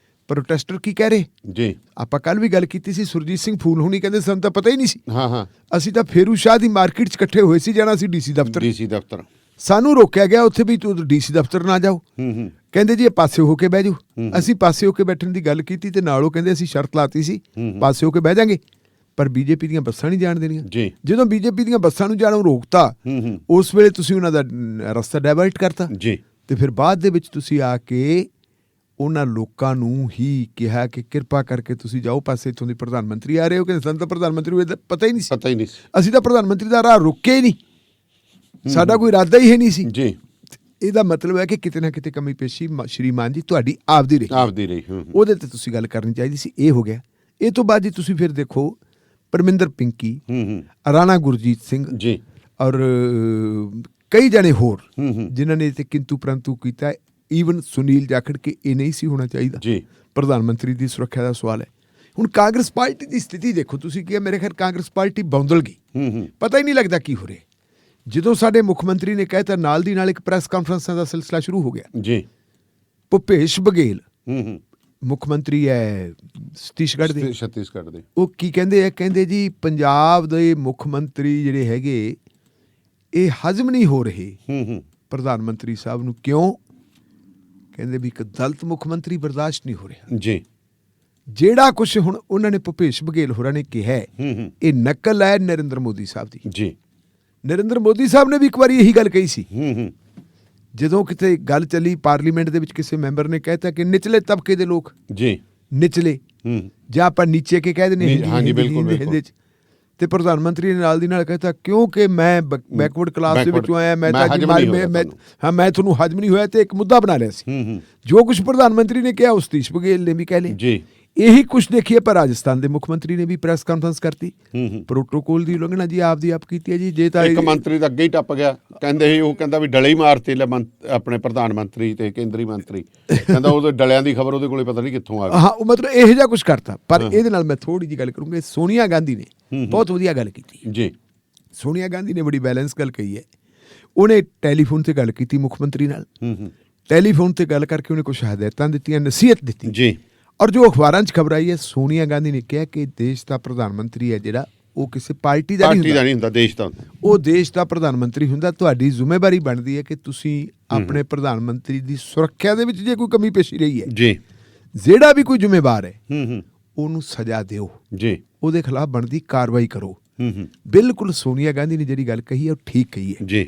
ਪ੍ਰੋਟੈਸਟਰ ਕੀ ਕਹਿ ਰਹੇ ਜੀ? ਆਪਾਂ ਕੱਲ ਵੀ ਗੱਲ ਕੀਤੀ ਸੀ, ਸੁਰਜੀਤ ਸਿੰਘ ਫੂਲ ਹੁਣੀ ਕਹਿੰਦੇ ਸਾਨੂੰ ਤਾਂ ਪਤਾ ਹੀ ਨਹੀਂ ਸੀ। ਅਸੀਂ ਤਾਂ ਫੇਰੂ ਸ਼ਾਹ ਦੀ ਮਾਰਕੀਟ 'ਚ ਇਕੱਠੇ ਹੋਏ ਸੀ, ਜਾਣਾ ਸੀ ਡੀਸੀ ਦਫ਼ਤਰ। ਸਾਨੂੰ ਰੋਕਿਆ ਗਿਆ ਉੱਥੇ ਵੀ ਤੂੰ ਡੀਸੀ ਦਫ਼ਤਰ ਨਾ ਜਾਓ। ਕਹਿੰਦੇ ਜੀ ਇਹ ਪਾਸੇ ਹੋ ਕੇ ਬਹਿ ਜਾਓ। ਅਸੀਂ ਪਾਸੇ ਹੋ ਕੇ ਬੈਠਣ ਦੀ ਗੱਲ ਕੀਤੀ ਤੇ ਨਾਲ ਉਹ ਕਹਿੰਦੇ ਅਸੀਂ ਸ਼ਰਤ ਲਾਤੀ ਸੀ ਪਾਸੇ ਹੋ ਕੇ ਬਹਿ ਜਾਾਂਗੇ, ਪਰ ਬੀਜੇਪੀ ਦੀਆਂ ਬੱਸਾਂ ਨਹੀਂ ਜਾਣ ਦੇਣੀਆਂ। ਜਦੋਂ ਬੀਜੇਪੀ ਦੀਆਂ ਬੱਸਾਂ ਨੂੰ ਜਾਣੋਂ ਰੋਕਤਾ ਉਸ ਵੇਲੇ ਤੁਸੀਂ ਉਹਨਾਂ ਦਾ ਰਸਤਾ ਡਾਇਵਰਟ ਕਰਤਾ ਤੇ ਫਿਰ ਬਾਅਦ ਦੇ ਵਿੱਚ ਤੁਸੀਂ ਆ ਕੇ ਉਹਨਾਂ ਲੋਕਾਂ ਨੂੰ ਹੀ ਕਿਹਾ ਕਿ ਕਿਰਪਾ ਕਰਕੇ ਤੁਸੀਂ ਜਾਓ ਪਾਸੇ, ਇੱਥੋਂ ਦੇ ਪ੍ਰਧਾਨ ਮੰਤਰੀ ਆ ਰਹੇ ਹੋ। ਕਿ ਸਾਨੂੰ ਤਾਂ ਪ੍ਰਧਾਨ ਮੰਤਰੀ ਨੂੰ ਪਤਾ ਹੀ ਨਹੀਂ ਸੀ। ਅਸੀਂ ਤਾਂ ਪ੍ਰਧਾਨ ਮੰਤਰੀ ਦਾ ਰਾਹ ਰੁਕਿਆ ਹੀ ਨਹੀਂ, ਸਾਡਾ ਕੋਈ ਇਰਾਦਾ ਹੀ ਹੈ ਨਹੀਂ ਸੀ ਜੀ। ਇਹਦਾ ਮਤਲਬ ਹੈ ਕਿ ਕਿਤੇ ਨਾ ਕਿਤੇ ਕਮੀ ਪੇਸ਼ੀ ਸ਼੍ਰੀਮਾਨ ਜੀ ਤੁਹਾਡੀ ਆਪਦੀ ਰਹੀ। ਉਹਦੇ ਤੇ ਤੁਸੀਂ ਗੱਲ ਕਰਨੀ ਚਾਹੀਦੀ ਸੀ। ਇਹ ਹੋ ਗਿਆ। ਇਹ ਤੋਂ ਬਾਅਦ ਜੀ ਤੁਸੀਂ ਫਿਰ ਦੇਖੋ ਪਰਮਿੰਦਰ ਪਿੰਕੀ, ਰਾਣਾ ਗੁਰਜੀਤ ਸਿੰਘ ਜੀ ਔਰ ਕਈ ਜਣੇ ਹੋਰ ਜਿਨ੍ਹਾਂ ਨੇ ਤੇ ਕਿੰਤੂ ਪ੍ਰੰਤੂ ਕੀਤਾ। ਈਵਨ ਸੁਨੀਲ ਜਾਖੜ ਕਿ ਇਹ ਨਹੀਂ ਸੀ ਹੋਣਾ ਚਾਹੀਦਾ ਜੀ। ਪ੍ਰਧਾਨ ਮੰਤਰੀ ਦੀ ਸੁਰੱਖਿਆ ਦਾ ਸਵਾਲ ਹੈ। ਹੁਣ ਕਾਂਗਰਸ ਪਾਰਟੀ ਦੀ ਸਥਿਤੀ ਦੇਖੋ ਤੁਸੀਂ, ਕਿ ਮੇਰੇ ਖਿਆਲ ਕਾਂਗਰਸ ਪਾਰਟੀ ਬੌਂਦਲ ਗਈ, ਪਤਾ ਹੀ ਨਹੀਂ ਲੱਗਦਾ ਕੀ ਹੋ ਰਿਹਾ। ਜਦੋਂ ਸਾਡੇ ਮੁੱਖ ਮੰਤਰੀ ਨੇ ਕਹਿਤਾ, ਨਾਲ ਦੀ ਨਾਲ ਇੱਕ ਪ੍ਰੈਸ ਕਾਨਫਰੰਸਾਂ ਦਾ ਸਿਲਸਿਲਾ ਸ਼ੁਰੂ ਹੋ ਗਿਆ ਜੀ। ਭੁਪੇਸ਼ ਬਘੇਲ ਮੁੱਖ ਮੰਤਰੀ ਹੈ ਛੱਤੀਸਗੜ੍ਹ ਦੇ, ਛੱਤੀਸਗੜ੍ਹ ਦੇ, ਉਹ ਕੀ ਕਹਿੰਦੇ ਆ, ਕਹਿੰਦੇ ਜੀ ਪੰਜਾਬ ਦੇ ਮੁੱਖ ਮੰਤਰੀ ਜਿਹੜੇ ਹੈਗੇ ਇਹ ਹਜ਼ਮ ਨਹੀਂ ਹੋ ਰਹੇ ਪ੍ਰਧਾਨ ਮੰਤਰੀ ਸਾਹਿਬ ਨੂੰ। ਕਿਉਂ? ਕਹਿੰਦੇ ਵੀ ਇੱਕ ਦਲਿਤ ਮੁੱਖ ਮੰਤਰੀ ਬਰਦਾਸ਼ਤ ਨਹੀਂ ਹੋ ਰਿਹਾ ਜੀ। ਜਿਹੜਾ ਕੁਝ ਹੁਣ ਉਹਨਾਂ ਨੇ ਭੁਪੇਸ਼ ਬਘੇਲ ਹੋਰਾਂ ਨੇ ਕਿਹਾ ਇਹ ਨਕਲ ਹੈ ਨਰਿੰਦਰ ਮੋਦੀ ਸਾਹਿਬ ਦੀ। ਜੀ। ਨਰਿੰਦਰ ਮੋਦੀ ਸਾਹਿਬ ਨੇ ਵੀ ਇੱਕ ਵਾਰੀ ਇਹੀ ਗੱਲ ਕਹੀ ਸੀ ਜਦੋਂ ਕਿਤੇ ਗੱਲ ਚੱਲੀ ਪਾਰਲੀਮੈਂਟ ਦੇ ਵਿੱਚ, ਕਿਸੇ ਮੈਂਬਰ ਨੇ ਕਹਿਤਾ ਕਿ ਨਿਚਲੇ ਤਬਕੇ ਦੇ ਲੋਕ, ਜੀ ਨਿਚਲੇ ਜਾਂ ਆਪਾਂ ਨੀਚੇ ਕੇ ਕਹਿ ਦਿੰਦੇ ਹਿੰਦੀ ਚ, ਤੇ ਪ੍ਰਧਾਨ ਮੰਤਰੀ ਨੇ ਨਾਲ ਦੀ ਨਾਲ ਕਹਿਤਾ ਕਿਉਂਕਿ ਮੈਂ ਬੈਕਵਰਡ ਕਲਾਸ ਦੇ ਵਿੱਚੋਂ ਆਇਆ, ਮੈਂ ਮੈਂ ਤੁਹਾਨੂੰ ਹਜਮ ਨਹੀਂ ਹੋਇਆ, ਤੇ ਇੱਕ ਮੁੱਦਾ ਬਣਾ ਲਿਆ ਸੀ। ਜੋ ਕੁਝ ਪ੍ਰਧਾਨ ਮੰਤਰੀ ਨੇ ਕਿਹਾ ਉਸ ਸਤੀਸ਼ ਬਘੇਲ ਨੇ ਵੀ ਕਹਿ ਲਿਆ। ਇਹੀ ਕੁਛ ਦੇਖੀਏ ਪਰ ਰਾਜਸਥਾਨ ਦੇ ਮੁੱਖ ਮੰਤਰੀ ਨੇ ਵੀ ਪ੍ਰੈਸ ਕਾਨਫਰੰਸ ਕਰਤੀ, ਪ੍ਰੋਟੋਕੋਲ ਦੀ ਉਲੰਘਣਾ ਜੀ ਆਪਦੀ ਆਪ ਕੀਤੀ ਹੈ ਜੀ। ਜੇ ਤਾਂ ਇੱਕ ਮੰਤਰੀ ਤਾਂ ਅੱਗੇ ਹੀ ਟੱਪ ਗਿਆ, ਕਹਿੰਦੇ ਸੀ ਉਹ ਕਹਿੰਦਾ ਵੀ ਡਲੇ ਹੀ ਮਾਰਤੇ ਲੈ ਆਪਣੇ ਪ੍ਰਧਾਨ ਮੰਤਰੀ ਤੇ ਕੇਂਦਰੀ ਮੰਤਰੀ, ਕਹਿੰਦਾ ਉਹਦੇ ਡਲਿਆਂ ਦੀ ਖਬਰ ਉਹਦੇ ਕੋਲੇ ਪਤਾ ਨਹੀਂ ਕਿੱਥੋਂ ਆ ਗਈ। ਹਾਂ, ਉਹ ਮਤਲਬ ਇਹੋ ਜਿਹਾ ਕੁਛ ਕਰਤਾ। ਪਰ ਇਹਦੇ ਨਾਲ ਮੈਂ ਥੋੜੀ ਜਿਹੀ ਗੱਲ ਕਰੂੰਗਾ, ਸੋਨੀਆ ਗਾਂਧੀ ਨੇ ਬਹੁਤ ਵਧੀਆ ਗੱਲ ਕੀਤੀ ਜੀ। ਸੋਨੀਆ ਗਾਂਧੀ ਨੇ ਬੜੀ ਬੈਲੈਂਸ ਗੱਲ ਕਹੀ ਹੈ। ਉਹਨੇ ਟੈਲੀਫੋਨ ਤੇ ਗੱਲ ਕੀਤੀ ਮੁੱਖ ਮੰਤਰੀ ਨਾਲ, ਟੈਲੀਫੋਨ ਤੇ ਗੱਲ ਕਰਕੇ ਉਹਨੇ ਕੁਛ ਹਦਾਇਤਾਂ ਦਿੱਤੀਆਂ, ਨਸੀਹਤ ਦਿੱਤੀ ਜੀ। ਔਰ ਜੋ ਅਖਬਾਰਾਂ 'ਚ ਖਬਰ ਆਈ ਹੈ, ਸੋਨੀਆ ਗਾਂਧੀ ਨੇ ਕਿਹਾ ਕਿ ਦੇਸ਼ ਦਾ ਪ੍ਰਧਾਨ ਮੰਤਰੀ ਹੈ ਜਿਹੜਾ ਉਹ ਕਿਸੇ ਪਾਰਟੀ ਦਾ ਨਹੀਂ ਹੁੰਦਾ, ਦੇਸ਼ ਦਾ, ਉਹ ਦੇਸ਼ ਦਾ ਪ੍ਰਧਾਨ ਮੰਤਰੀ ਹੁੰਦਾ। ਤੁਹਾਡੀ ਜ਼ਿੰਮੇਵਾਰੀ ਬਣਦੀ ਹੈ ਕਿ ਤੁਸੀਂ ਆਪਣੇ ਪ੍ਰਧਾਨ ਮੰਤਰੀ ਦੀ ਸੁਰੱਖਿਆ ਦੇ ਵਿੱਚ ਜੇ ਕੋਈ ਕਮੀ ਪੇਸ਼ੀ ਰਹੀ ਹੈ ਜੀ, ਜਿਹੜਾ ਵੀ ਕੋਈ ਜ਼ਿੰਮੇਵਾਰ ਹੈ ਉਹਨੂੰ ਸਜ਼ਾ ਦਿਓ ਜੀ, ਉਹਦੇ ਖਿਲਾਫ ਬਣਦੀ ਕਾਰਵਾਈ ਕਰੋ। ਬਿਲਕੁਲ ਸੋਨੀਆ ਗਾਂਧੀ ਨੇ ਜਿਹੜੀ ਗੱਲ ਕਹੀ ਹੈ ਉਹ ਠੀਕ ਕਹੀ ਹੈ ਜੀ।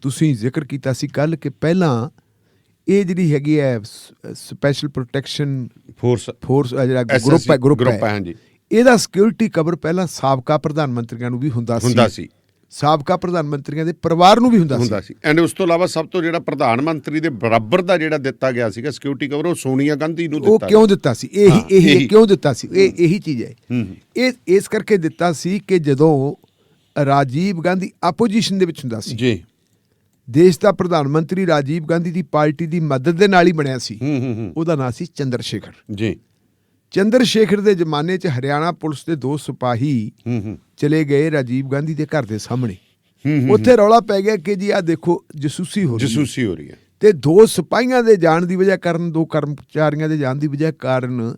ਤੁਸੀਂ ਜ਼ਿਕਰ ਕੀਤਾ ਸੀ ਕੱਲ ਕਿ ਪਹਿਲਾਂ ਇਹ ਜਿਹੜੀ ਹੈਗੀ ਹੈ ਸਪੈਸ਼ਲ ਪ੍ਰੋਟੈਕਸ਼ਨ ਫੋਰਸ ਜਿਹੜਾ ਗਰੁੱਪ ਹੈ, ਇਹਦਾ ਸਿਕਿਉਰਿਟੀ ਕਵਰ ਪਹਿਲਾਂ ਸਾਬਕਾ ਪ੍ਰਧਾਨ ਮੰਤਰੀਆਂ ਨੂੰ ਵੀ ਹੁੰਦਾ ਸੀ, ਸਾਬਕਾ ਪ੍ਰਧਾਨ ਮੰਤਰੀਆਂ ਦੇ ਪਰਿਵਾਰ ਨੂੰ ਵੀ ਹੁੰਦਾ ਸੀ। ਐਂਡ ਉਸ ਤੋਂ ਇਲਾਵਾ ਸਭ ਤੋਂ ਜਿਹੜਾ ਪ੍ਰਧਾਨ ਮੰਤਰੀ ਦੇ ਬਰਾਬਰ ਦਾ ਜਿਹੜਾ ਦਿੱਤਾ ਗਿਆ ਸੀਗਾ ਸਿਕਿਉਰਿਟੀ ਕਵਰ, ਉਹ ਸੋਨੀਆ ਗਾਂਧੀ ਨੂੰ ਦਿੱਤਾ। ਉਹ ਕਿਉਂ ਦਿੱਤਾ ਸੀ? ਇਹੀ ਕਿਉਂ ਦਿੱਤਾ ਸੀ? ਇਹੀ ਚੀਜ਼ ਹੈ। ਇਹ ਇਸ ਕਰਕੇ ਦਿੱਤਾ ਸੀ ਕਿ ਜਦੋਂ ਰਾਜੀਵ ਗਾਂਧੀ ਆਪੋਜੀਸ਼ਨ ਦੇ ਵਿੱਚ ਹੁੰਦਾ ਸੀ ਜੀ, ਦੇਸ਼ ਦਾ ਪ੍ਰਧਾਨ ਮੰਤਰੀ ਰਾਜੀਵ ਗਾਂਧੀ ਦੀ ਪਾਰਟੀ ਦੀ ਮਦਦ ਦੇ ਨਾਲ ਹੀ ਬਣਿਆ ਸੀ। ਉਹਦਾ ਨਾਂ ਸੀ ਚੰਦਰ ਸ਼ੇਖਰ ਜੀ। ਚੰਦਰ ਸ਼ੇਖਰ ਦੇ ਜ਼ਮਾਨੇ 'ਚ ਹਰਿਆਣਾ ਪੁਲਿਸ ਦੇ 2 ਸਿਪਾਹੀ ਚਲੇ ਗਏ ਰਾਜੀਵ ਗਾਂਧੀ ਦੇ ਘਰ ਦੇ ਸਾਹਮਣੇ। ਉੱਥੇ ਰੌਲਾ ਪੈ ਗਿਆ ਕਿ ਜੀ ਆਹ ਦੇਖੋ ਜਸੂਸੀ ਹੋ ਰਹੀ ਹੈ। ਤੇ 2 ਸਿਪਾਹੀਆਂ ਦੇ ਜਾਣ ਦੀ ਵਜ੍ਹਾ ਕਾਰਨ, 2 ਕਰਮਚਾਰੀਆਂ ਦੇ ਜਾਣ ਦੀ ਵਜ੍ਹਾ ਕਾਰਨ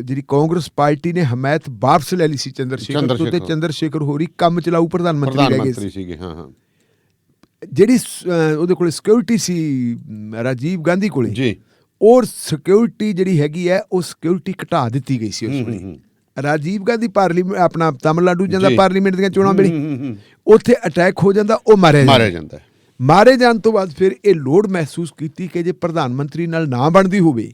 ਜਿਹੜੀ ਕਾਂਗਰਸ ਪਾਰਟੀ ਨੇ ਹਮਾਇਤ ਵਾਪਸ ਲੈ ਲਈ ਸੀ ਚੰਦਰ ਸ਼ੇਖਰ ਤੋਂ, ਤੇ ਚੰਦਰ ਸ਼ੇਖਰ ਹੋਰੀ ਕੰਮ ਚਲਾਊ ਪ੍ਰਧਾਨ ਮੰਤਰੀ ਸੀਗੇ। ਜਿਹੜੀ ਉਹਦੇ ਕੋਲ ਸਿਕਿਉਰਿਟੀ ਸੀ ਰਾਜੀਵ ਗਾਂਧੀ ਕੋਲੇ ਜੀ, ਔਰ ਸਿਕਿਉਰਿਟੀ ਜਿਹੜੀ ਹੈਗੀ ਹੈ ਉਹ ਸਿਕਿਉਰਿਟੀ ਘਟਾ ਦਿੱਤੀ ਗਈ ਸੀ ਉਸ ਵੇਲੇ। ਰਾਜੀਵ ਗਾਂਧੀ ਪਾਰਲੀਮੈਂਟ ਆਪਣਾ ਤਮਿਲਨਾਡੂ ਜਾਂਦਾ, ਪਾਰਲੀਮੈਂਟ ਦੀਆਂ ਚੋਣਾਂ ਵੇਲੇ ਉੱਥੇ ਅਟੈਕ ਹੋ ਜਾਂਦਾ, ਉਹ ਮਾਰਿਆ ਜਾਂਦਾ। ਮਾਰੇ ਜਾਣ ਤੋਂ ਬਾਅਦ ਫਿਰ ਇਹ ਲੋੜ ਮਹਿਸੂਸ ਕੀਤੀ ਕਿ ਜੇ ਪ੍ਰਧਾਨ ਮੰਤਰੀ ਨਾਲ ਨਾ ਬਣਦੀ ਹੋਵੇ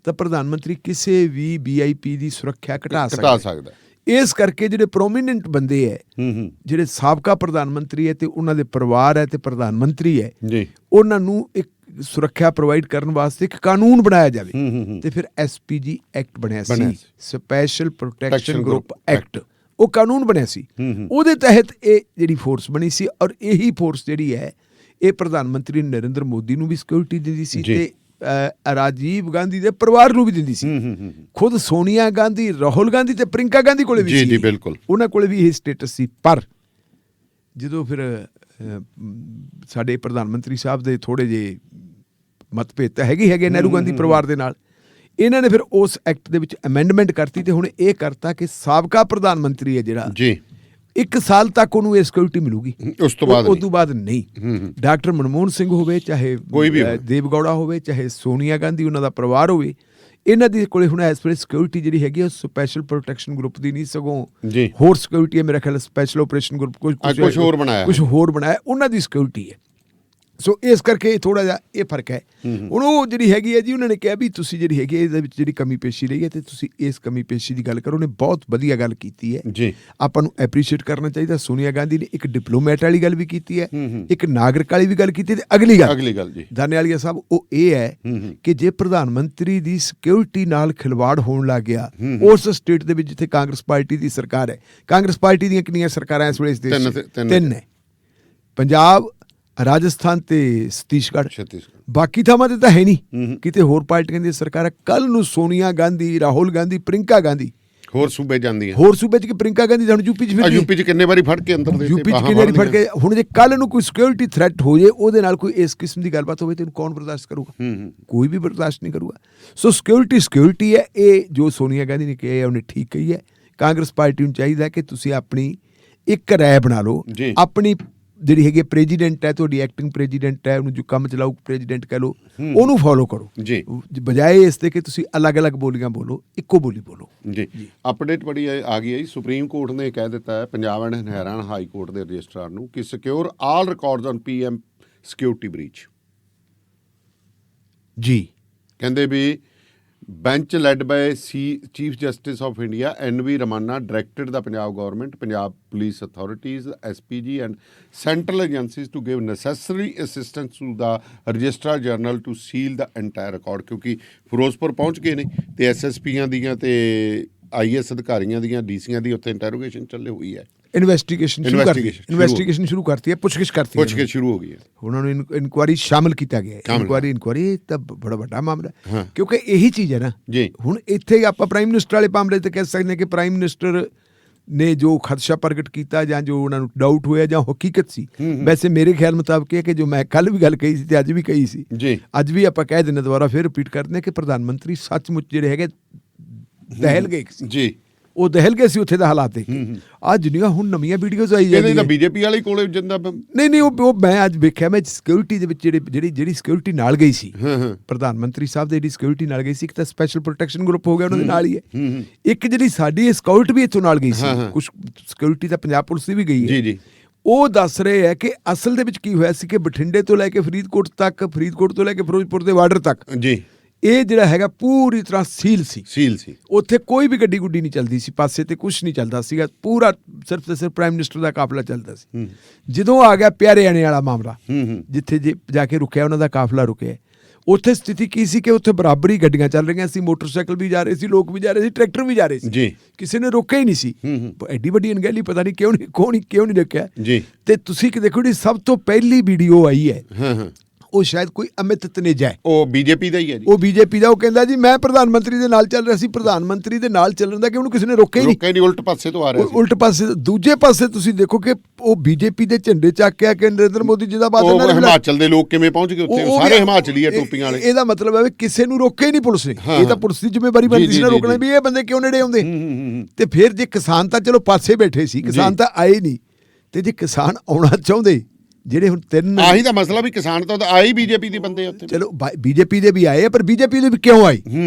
ਤਾਂ ਪ੍ਰਧਾਨ ਮੰਤਰੀ ਕਿਸੇ ਵੀ VIP ਦੀ ਸੁਰੱਖਿਆ ਘਟਾ ਸਕਦਾ। ਇਸ ਕਰਕੇ ਜਿਹੜੇ ਪ੍ਰੋਮੀਨੈਂਟ ਬੰਦੇ ਹੈ, ਜਿਹੜੇ ਸਾਬਕਾ ਪ੍ਰਧਾਨ ਮੰਤਰੀ ਹੈ ਤੇ ਉਹਨਾਂ ਦੇ ਪਰਿਵਾਰ ਹੈ ਤੇ ਪ੍ਰਧਾਨ ਮੰਤਰੀ ਹੈ, ਉਹਨਾਂ ਨੂੰ ਇੱਕ ਸੁਰੱਖਿਆ ਪ੍ਰੋਵਾਈਡ ਕਰਨ ਵਾਸਤੇ ਇੱਕ ਕਾਨੂੰਨ ਬਣਾਇਆ ਜਾਵੇ। ਤੇ ਫਿਰ SPG ਐਕਟ ਬਣਿਆ ਸੀ, ਸਪੈਸ਼ਲ ਪ੍ਰੋਟੈਕਸ਼ਨ ਗਰੁੱਪ ਐਕਟ। ਉਹ ਕਾਨੂੰਨ ਬਣਿਆ ਸੀ, ਉਹਦੇ ਤਹਿਤ ਇਹ ਜਿਹੜੀ ਫੋਰਸ ਬਣੀ ਸੀ। ਔਰ ਇਹੀ ਫੋਰਸ ਜਿਹੜੀ ਹੈ ਇਹ ਪ੍ਰਧਾਨ ਮੰਤਰੀ ਨਰਿੰਦਰ ਮੋਦੀ ਨੂੰ ਵੀ ਸਿਕਿਉਰਿਟੀ ਦਿੰਦੀ ਸੀ ਤੇ ਰਾਜੀਵ ਗਾਂਧੀ ਦੇ ਪਰਿਵਾਰ ਨੂੰ ਵੀ ਦਿੰਦੀ ਸੀ। ਖੁਦ ਸੋਨੀਆ ਗਾਂਧੀ, ਰਾਹੁਲ ਗਾਂਧੀ ਤੇ ਪ੍ਰਿੰਕਾ ਗਾਂਧੀ ਕੋਲੇ ਵੀ ਸੀ, ਬਿਲਕੁਲ ਉਹਨਾਂ ਕੋਲੇ ਵੀ ਇਹ ਸਟੇਟਸ ਸੀ। ਪਰ ਜਦੋਂ ਫਿਰ ਸਾਡੇ ਪ੍ਰਧਾਨ ਮੰਤਰੀ ਸਾਹਿਬ ਦੇ ਥੋੜੇ ਜਿਹੇ ਮਤਭੇਦ ਤਾਂ ਹੈਗੇ ਨਹਿਰੂ ਗਾਂਧੀ ਪਰਿਵਾਰ ਦੇ ਨਾਲ, ਇਹਨਾਂ ਨੇ ਫਿਰ ਉਸ ਐਕਟ ਦੇ ਵਿੱਚ ਅਮੈਂਡਮੈਂਟ ਕਰਤੀ ਤੇ ਹੁਣ ਇਹ ਕਰਤਾ ਕਿ ਸਾਬਕਾ ਪ੍ਰਧਾਨ ਮੰਤਰੀ ਹੈ ਜਿਹੜਾ ਜੀ 1 ਸਾਲ ਤੱਕ ਉਹਨੂੰ ਇਹ ਸਿਕਿਉਰਿਟੀ ਮਿਲੂਗੀ, ਉਸ ਤੋਂ ਬਾਅਦ ਨਹੀਂ। ਡਾਕਟਰ ਮਨਮੋਹਨ ਸਿੰਘ ਹੋਵੇ, ਚਾਹੇ ਦੇਵ ਗੌੜਾ ਹੋਵੇ, ਚਾਹੇ ਸੋਨੀਆ ਗਾਂਧੀ ਉਹਨਾਂ ਦਾ ਪਰਿਵਾਰ ਹੋਵੇ, ਇਹਨਾਂ ਦੇ ਕੋਲੇ ਹੁਣ ਇਸ ਵੇਲੇ ਸਿਕਿਉਰਿਟੀ ਜਿਹੜੀ ਹੈਗੀ ਉਹ ਸਪੈਸ਼ਲ ਪ੍ਰੋਟੈਕਸ਼ਨ ਗਰੁੱਪ ਦੀ ਨਹੀਂ, ਸਗੋਂ ਹੋਰ ਸਿਕਿਉਰਿਟੀ ਹੈ। ਮੇਰਾ ਖਿਆਲ ਸਪੈਸ਼ਲ ਆਪਰੇਸ਼ਨ ਗਰੁੱਪ ਕੁਝ ਹੋਰ ਬਣਾਇਆ, ਉਹਨਾਂ ਦੀ ਸਿਕਿਉਰਿਟੀ ਹੈ। ਸੋ ਇਸ ਕਰਕੇ ਥੋੜਾ ਜਿਹਾ ਇਹ ਫਰਕ ਹੈ। ਹੁਣ ਉਹ ਜਿਹੜੀ ਹੈਗੀ ਹੈ ਜੀ, ਉਹਨਾਂ ਨੇ ਕਿਹਾ ਵੀ ਤੁਸੀਂ ਜਿਹੜੀ ਹੈਗੀ ਇਹਦੇ ਵਿੱਚ ਜਿਹੜੀ ਕਮੀ ਪੇਸ਼ੀ ਰਹੀ ਹੈ ਤੇ ਤੁਸੀਂ ਇਸ ਕਮੀ ਪੇਸ਼ੀ ਦੀ ਗੱਲ ਕਰੋ। ਉਹਨੇ ਬਹੁਤ ਵਧੀਆ ਗੱਲ ਕੀਤੀ ਹੈ ਜੀ, ਆਪਾਂ ਨੂੰ ਐਪਰੀਸ਼ੀਏਟ ਕਰਨਾ ਚਾਹੀਦਾ। ਸੋਨੀਆ ਗਾਂਧੀ ਨੇ ਇੱਕ ਡਿਪਲੋਮੈਟ ਵਾਲੀ ਗੱਲ ਵੀ ਕੀਤੀ ਹੈ, ਇੱਕ ਨਾਗਰਿਕ ਵਾਲੀ ਵੀ ਗੱਲ ਕੀਤੀ। ਤੇ ਅਗਲੀ ਗੱਲ ਜੀ ਦਾਨੇਵਾਲੀਆ ਸਾਹਿਬ, ਉਹ ਇਹ ਹੈ ਕਿ ਜੇ ਪ੍ਰਧਾਨ ਮੰਤਰੀ ਦੀ ਸਿਕਿਉਰਿਟੀ ਨਾਲ ਖਿਲਵਾੜ ਹੋਣ ਲੱਗ ਗਿਆ ਉਸ ਸਟੇਟ ਦੇ ਵਿੱਚ ਜਿੱਥੇ ਕਾਂਗਰਸ ਪਾਰਟੀ ਦੀ ਸਰਕਾਰ ਹੈ, ਕਾਂਗਰਸ ਪਾਰਟੀ ਦੀਆਂ ਕਿੰਨੀਆਂ ਸਰਕਾਰਾਂ ਇਸ ਵੇਲੇ? 3 ਹੈ, ਪੰਜਾਬ, ਰਾਜਸਥਾਨ ਤੇ ਛੱਤੀਸਗੜ੍ਹ। ਛੱਤੀਸਗੜ੍ਹ ਬਾਕੀ ਥਾਵਾਂ ਤੇ ਤਾਂ ਹੈ ਨਹੀਂ, ਕਿਤੇ ਹੋਰ ਪਾਰਟੀਆਂ ਦੀਆਂ ਸਰਕਾਰਾਂ। ਕੱਲ ਨੂੰ ਸੋਨੀਆ ਗਾਂਧੀ, ਰਾਹੁਲ ਗਾਂਧੀ, ਪ੍ਰਿੰਕਾ ਗਾਂਧੀ ਹੋਰ ਸੂਬੇ ਜਾਂਦੀਆਂ, ਹੋਰ ਸੂਬੇ 'ਚ ਕਿ ਪ੍ਰਿੰਕਾ ਗਾਂਧੀ ਹੁਣ ਯੂਪੀ 'ਚ ਫਿਰ ਯੂਪੀ 'ਚ ਕਿੰਨੇ ਵਾਰੀ ਫੜ ਕੇ ਅੰਦਰ ਦੇ ਯੂਪੀ 'ਚ ਕਿੰਨੇ ਵਾਰੀ ਫੜ ਕੇ। ਹੁਣ ਜੇ ਕੱਲ ਨੂੰ ਕੋਈ ਸਿਕਿਉਰਿਟੀ ਥ੍ਰੈਟ ਹੋ ਜੇ, ਉਹਦੇ ਨਾਲ ਕੋਈ ਇਸ ਕਿਸਮ ਦੀ ਗੱਲਬਾਤ ਹੋਵੇ, ਤੈਨੂੰ ਕੌਣ ਬਰਦਾਸ਼ਤ ਕਰੂਗਾ? ਕੋਈ ਵੀ ਬਰਦਾਸ਼ਤ ਨਹੀਂ ਕਰੂਗਾ। ਸੋ ਸਿਕਿਉਰਿਟੀ ਹੈ। ਇਹ ਜੋ ਸੋਨੀਆ ਗਾਂਧੀ ਨੇ ਕਿਹਾ ਉਹਨੇ ਠੀਕ ਕਹੀ ਹੈ। ਕਾਂਗਰਸ ਪਾਰਟੀ ਨੂੰ ਚਾਹੀਦਾ ਕਿ ਤੁਸੀਂ ਆਪਣੀ ਇੱਕ ਰਾਏ ਬਣਾ ਲਓ, ਆਪਣੀ ਜਿਹੜੀ ਹੈਗੀ ਪ੍ਰੈਜ਼ੀਡੈਂਟ ਹੈ, ਤੁਹਾਡੀ ਐਕਟਿੰਗ ਪ੍ਰੈਜ਼ੀਡੈਂਟ ਹੈ, ਉਹਨੂੰ ਜੋ ਕੰਮ ਚਲਾਊ ਪ੍ਰੈਜ਼ੀਡੈਂਟ ਕਹਿ ਲਓ, ਉਹਨੂੰ ਫੋਲੋ ਕਰੋ ਜੀ, ਬਜਾਏ ਇਸ ਦੇ ਕਿ ਤੁਸੀਂ ਅਲੱਗ-ਅਲੱਗ ਬੋਲੀਆਂ ਬੋਲੋ, ਇੱਕੋ ਬੋਲੀ ਬੋਲੋ ਜੀ। ਅਪਡੇਟ ਬੜੀ ਆ ਗਈ ਹੈ ਜੀ। ਸੁਪਰੀਮ ਕੋਰਟ ਨੇ ਕਹਿ ਦਿੱਤਾ ਹੈ Punjab and Haryana high court ਦੇ ਰਜਿਸਟਰਾਰ ਨੂੰ ਕਿ secure all records on PM security breach. ਜੀ ਕਹਿੰਦੇ ਵੀ bench led by Chief Justice of India NV Ramana directed the Punjab government, Punjab police authorities, SPG and central agencies to give necessary assistance to the registrar general to seal the entire record। ਕਿਉਂਕਿ ਫਿਰੋਜ਼ਪੁਰ ਪਹੁੰਚ ਗਏ ਨੇ ਤੇ SSPਆਂ ਦੀਆਂ ਤੇ IAS ਅਧਿਕਾਰੀਆਂ ਦੀਆਂ, DCਆਂ ਦੀ ਉੱਥੇ ਇੰਟਰੋਗੇਸ਼ਨ ਚੱਲੇ ਹੋਈ ਹੈ, ਇਨਵੈਸਟੀਗੇਸ਼ਨ ਸ਼ੁਰੂ ਕਰਤੀ ਹੈ, ਪੁੱਛਗਿੱਛ ਸ਼ੁਰੂ ਹੋ ਗਈ ਹੈ। ਉਹਨਾਂ ਨੂੰ ਇਨਕੁਆਇਰੀ ਸ਼ਾਮਿਲ ਕੀਤਾ ਗਿਆ ਹੈ। ਇਨਕੁਆਇਰੀ ਤਾਂ ਬੜਾ ਵੱਡਾ ਮਾਮਲਾ ਹੈ, ਕਿਉਂਕਿ ਇਹੀ ਚੀਜ਼ ਹੈ ਨਾ ਜੀ। ਹੁਣ ਇੱਥੇ ਆਪਾਂ ਪ੍ਰਾਈਮ ਮਿਨਿਸਟਰ ਵਾਲੇ ਮਾਮਲੇ ਤੇ ਕਹਿ ਸਕਦੇ ਹਾਂ ਕਿ ਪ੍ਰਾਈਮ ਮਿਨਿਸਟਰ ਨੇ ਜੋ ਖਦਸ਼ਾ ਪ੍ਰਗਟ ਕੀਤਾ ਜਾਂ ਜੋ ਉਹਨਾਂ ਨੂੰ ਡਾਊਟ ਹੋਇਆ ਜਾਂ ਹਕੀਕਤ ਸੀ, ਵੈਸੇ ਮੇਰੇ ਖਿਆਲ ਮੁਤਾਬਕ ਇਹ ਕਿ ਜੋ ਮੈਂ ਕੱਲ ਵੀ ਗੱਲ ਕਹੀ ਸੀ ਤੇ ਅੱਜ ਵੀ ਕਹੀ ਸੀ, ਅੱਜ ਵੀ ਆਪਾਂ ਕਹਿ ਦਿੰਦੇ, ਦੁਬਾਰਾ ਫਿਰ ਰਿਪੀਟ ਕਰਦੇ ਕਿ ਪ੍ਰਧਾਨ ਮੰਤਰੀ ਸੱਚਮੁੱਚ ਜਿਹੜੇ ਹੈਗੇ ਦਹਿਲ ਗਏ ਸੀ ਜੀ। ਉਹ ਦਹਿਲ ਗਏ ਸੀ ਉੱਥੇ ਦਾ ਹਾਲਾਤ ਦੇਖ ਕੇ। ਅੱਜ ਨਹੀਂ, ਹੁਣ ਨਵੀਆਂ ਵੀਡੀਓਜ਼ ਆਈ ਜਾਂਦੀਆਂ। BJP ਵਾਲੇ ਕੋਲੇ ਜਿੰਦਾ ਨਹੀਂ ਉਹ ਮੈਂ ਅੱਜ ਵੇਖਿਆ, ਮੈਂ ਸਿਕਿਉਰਿਟੀ ਦੇ ਵਿੱਚ ਜਿਹੜੀ ਸਿਕਿਉਰਿਟੀ ਨਾਲ ਗਈ ਸੀ, ਪ੍ਰਧਾਨ ਮੰਤਰੀ ਸਾਹਿਬ ਦੇ ਜਿਹੜੀ ਸਿਕਿਉਰਿਟੀ ਨਾਲ ਗਈ ਸੀ, ਇੱਕ ਤਾਂ ਸਪੈਸ਼ਲ ਪ੍ਰੋਟੈਕਸ਼ਨ ਗਰੁੱਪ ਹੋ ਗਿਆ ਉਹਨਾਂ ਦੇ ਨਾਲ ਹੀ ਹੈ, ਇੱਕ ਜਿਹੜੀ ਸਾਡੀ ਸਕਾਊਟ ਵੀ ਇੱਥੋਂ ਨਾਲ ਗਈ ਸੀ, ਕੁਛ ਸਿਕਿਉਰਿਟੀ ਤਾਂ ਪੰਜਾਬ ਪੁਲਿਸ ਦੀ ਵੀ ਗਈ ਹੈ ਜੀ। ਉਹ ਦੱਸ ਰਹੇ ਹੈ ਕਿ ਅਸਲ ਦੇ ਵਿੱਚ ਕੀ ਹੋਇਆ ਸੀ ਕਿ ਬਠਿੰਡੇ ਤੋਂ ਲੈ ਕੇ ਫਰੀਦਕੋਟ ਤੱਕ, ਫਰੀਦਕੋਟ ਤੋਂ ਲੈ ਕੇ ਫਿਰੋਜ਼ਪੁਰ ਦੇ ਬਾਰਡਰ ਤੱਕ ਜੀ, ਇਹ ਜਿਹੜਾ ਹੈਗਾ ਪੂਰੀ ਤਰ੍ਹਾਂ ਸੀਲ ਸੀ। ਉੱਥੇ ਕੋਈ ਵੀ ਗੱਡੀ ਗੁੱਡੀ ਨਹੀਂ ਚੱਲਦੀ ਸੀ, ਪਾਸੇ ਤੇ ਕੁਛ ਨਹੀਂ ਚੱਲਦਾ ਸੀਗਾ, ਪੂਰਾ ਸਿਰਫ ਤੇ ਸਿਰਫ ਪ੍ਰਾਈਮ ਮਿਨਿਸਟਰ ਦਾ ਕਾਫਲਾ ਚੱਲਦਾ ਸੀ। ਜਦੋਂ ਆ ਗਿਆ ਪਿਆਰੇਆਣੇ ਵਾਲਾ ਮਾਮਲਾ, ਜਿੱਥੇ ਜਾ ਕੇ ਰੁਕਿਆ ਉਹਨਾਂ ਦਾ ਕਾਫਲਾ ਰੁਕਿਆ, ਉੱਥੇ ਸਥਿਤੀ ਕੀ ਸੀ ਕਿ ਉੱਥੇ ਬਰਾਬਰੀ ਗੱਡੀਆਂ ਚੱਲ ਰਹੀਆਂ ਸੀ, ਮੋਟਰਸਾਈਕਲ ਵੀ ਜਾ ਰਹੇ ਸੀ, ਲੋਕ ਵੀ ਜਾ ਰਹੇ ਸੀ, ਟਰੈਕਟਰ ਵੀ ਜਾ ਰਹੇ ਸੀ, ਕਿਸੇ ਨੇ ਰੋਕਿਆ ਹੀ ਨਹੀਂ ਸੀ। ਐਡੀ ਵੱਡੀ ਅਣਗਹਿਲੀ ਪਤਾ ਨਹੀਂ ਕਿਉਂ ਨਹੀਂ ਰੋਕਿਆ। ਤੇ ਤੁਸੀਂ ਕਿ ਦੇਖੋ, ਜਿਹੜੀ ਸਭ ਤੋਂ ਪਹਿਲੀ ਵੀਡੀਓ ਆਈ ਹੈ ਉਹ ਸ਼ਾਇਦ ਕੋਈ ਅਮਿਤ ਤਨੇਜਾ ਹੈ, ਉਹ BJP ਦਾ ਹੀ ਹੈ ਜੀ। ਉਹ BJP ਦਾ, ਉਹ ਕਹਿੰਦਾ ਜੀ ਮੈਂ ਪ੍ਰਧਾਨ ਮੰਤਰੀ ਦੇ ਨਾਲ ਚੱਲ ਰਿਹਾ ਸੀ। ਪ੍ਰਧਾਨ ਮੰਤਰੀ ਦੇ ਨਾਲ ਚੱਲਣ ਦਾ ਕਿ ਉਹਨੂੰ ਕਿਸੇ ਨੇ ਰੋਕਿਆ ਹੀ ਨਹੀਂ, ਉਲਟ ਪਾਸੇ ਤੋਂ ਆ ਰਿਹਾ ਸੀ। ਉਲਟ ਪਾਸੇ, ਦੂਜੇ ਪਾਸੇ ਤੁਸੀਂ ਦੇਖੋ ਕਿ ਉਹ BJP ਦੇ ਝੰਡੇ ਚੱਕ ਕੇ ਆ ਕੇ ਨਰਿੰਦਰ ਮੋਦੀ ਜਿੰਦਾਬਾਦ, ਹਿਮਾਚਲ ਦੇ ਲੋਕ ਕਿਵੇਂ ਪਹੁੰਚ ਗਏ ਉੱਥੇ, ਸਾਰੇ ਹਿਮਾਚਲੀ ਆ ਟੋਪੀਆਂ ਵਾਲੇ। ਇਹਦਾ ਮਤਲਬ ਹੈ ਵੀ ਕਿਸੇ ਨੂੰ ਰੋਕਿਆ ਹੀ ਨਹੀਂ ਪੁਲਿਸ ਨੇ। ਇਹ ਤਾਂ ਪੁਲਿਸ ਦੀ ਜ਼ਿੰਮੇਵਾਰੀ ਬਣਦੀ ਸੀ ਨਾ ਰੋਕਣਾ, ਵੀ ਇਹ ਬੰਦੇ ਕਿਉਂ ਨੇੜੇ ਆਉਂਦੇ। ਤੇ ਫਿਰ ਜੇ ਕਿਸਾਨ ਤਾਂ ਚਲੋ ਪਾਸੇ ਬੈਠੇ ਸੀ, ਕਿਸਾਨ ਤਾਂ ਆਏ ਨਹੀਂ, ਤੇ ਜੇ ਕਿਸਾਨ ਆਉਣਾ ਚਾਹੁੰਦੇ, ਜਿਹੜੇ ਹੁਣ ਤਿੰਨ, ਆਹੀ ਦਾ ਮਸਲਾ ਵੀ ਕਿਸਾਨ ਤਾਂ ਆਏ BJP ਦੇ ਬੰਦੇ ਉੱਥੇ। ਚਲੋ BJP ਦੇ ਵੀ ਆਏ, ਪਰ BJP ਦੇ ਵੀ ਕਿਉਂ ਆਏ?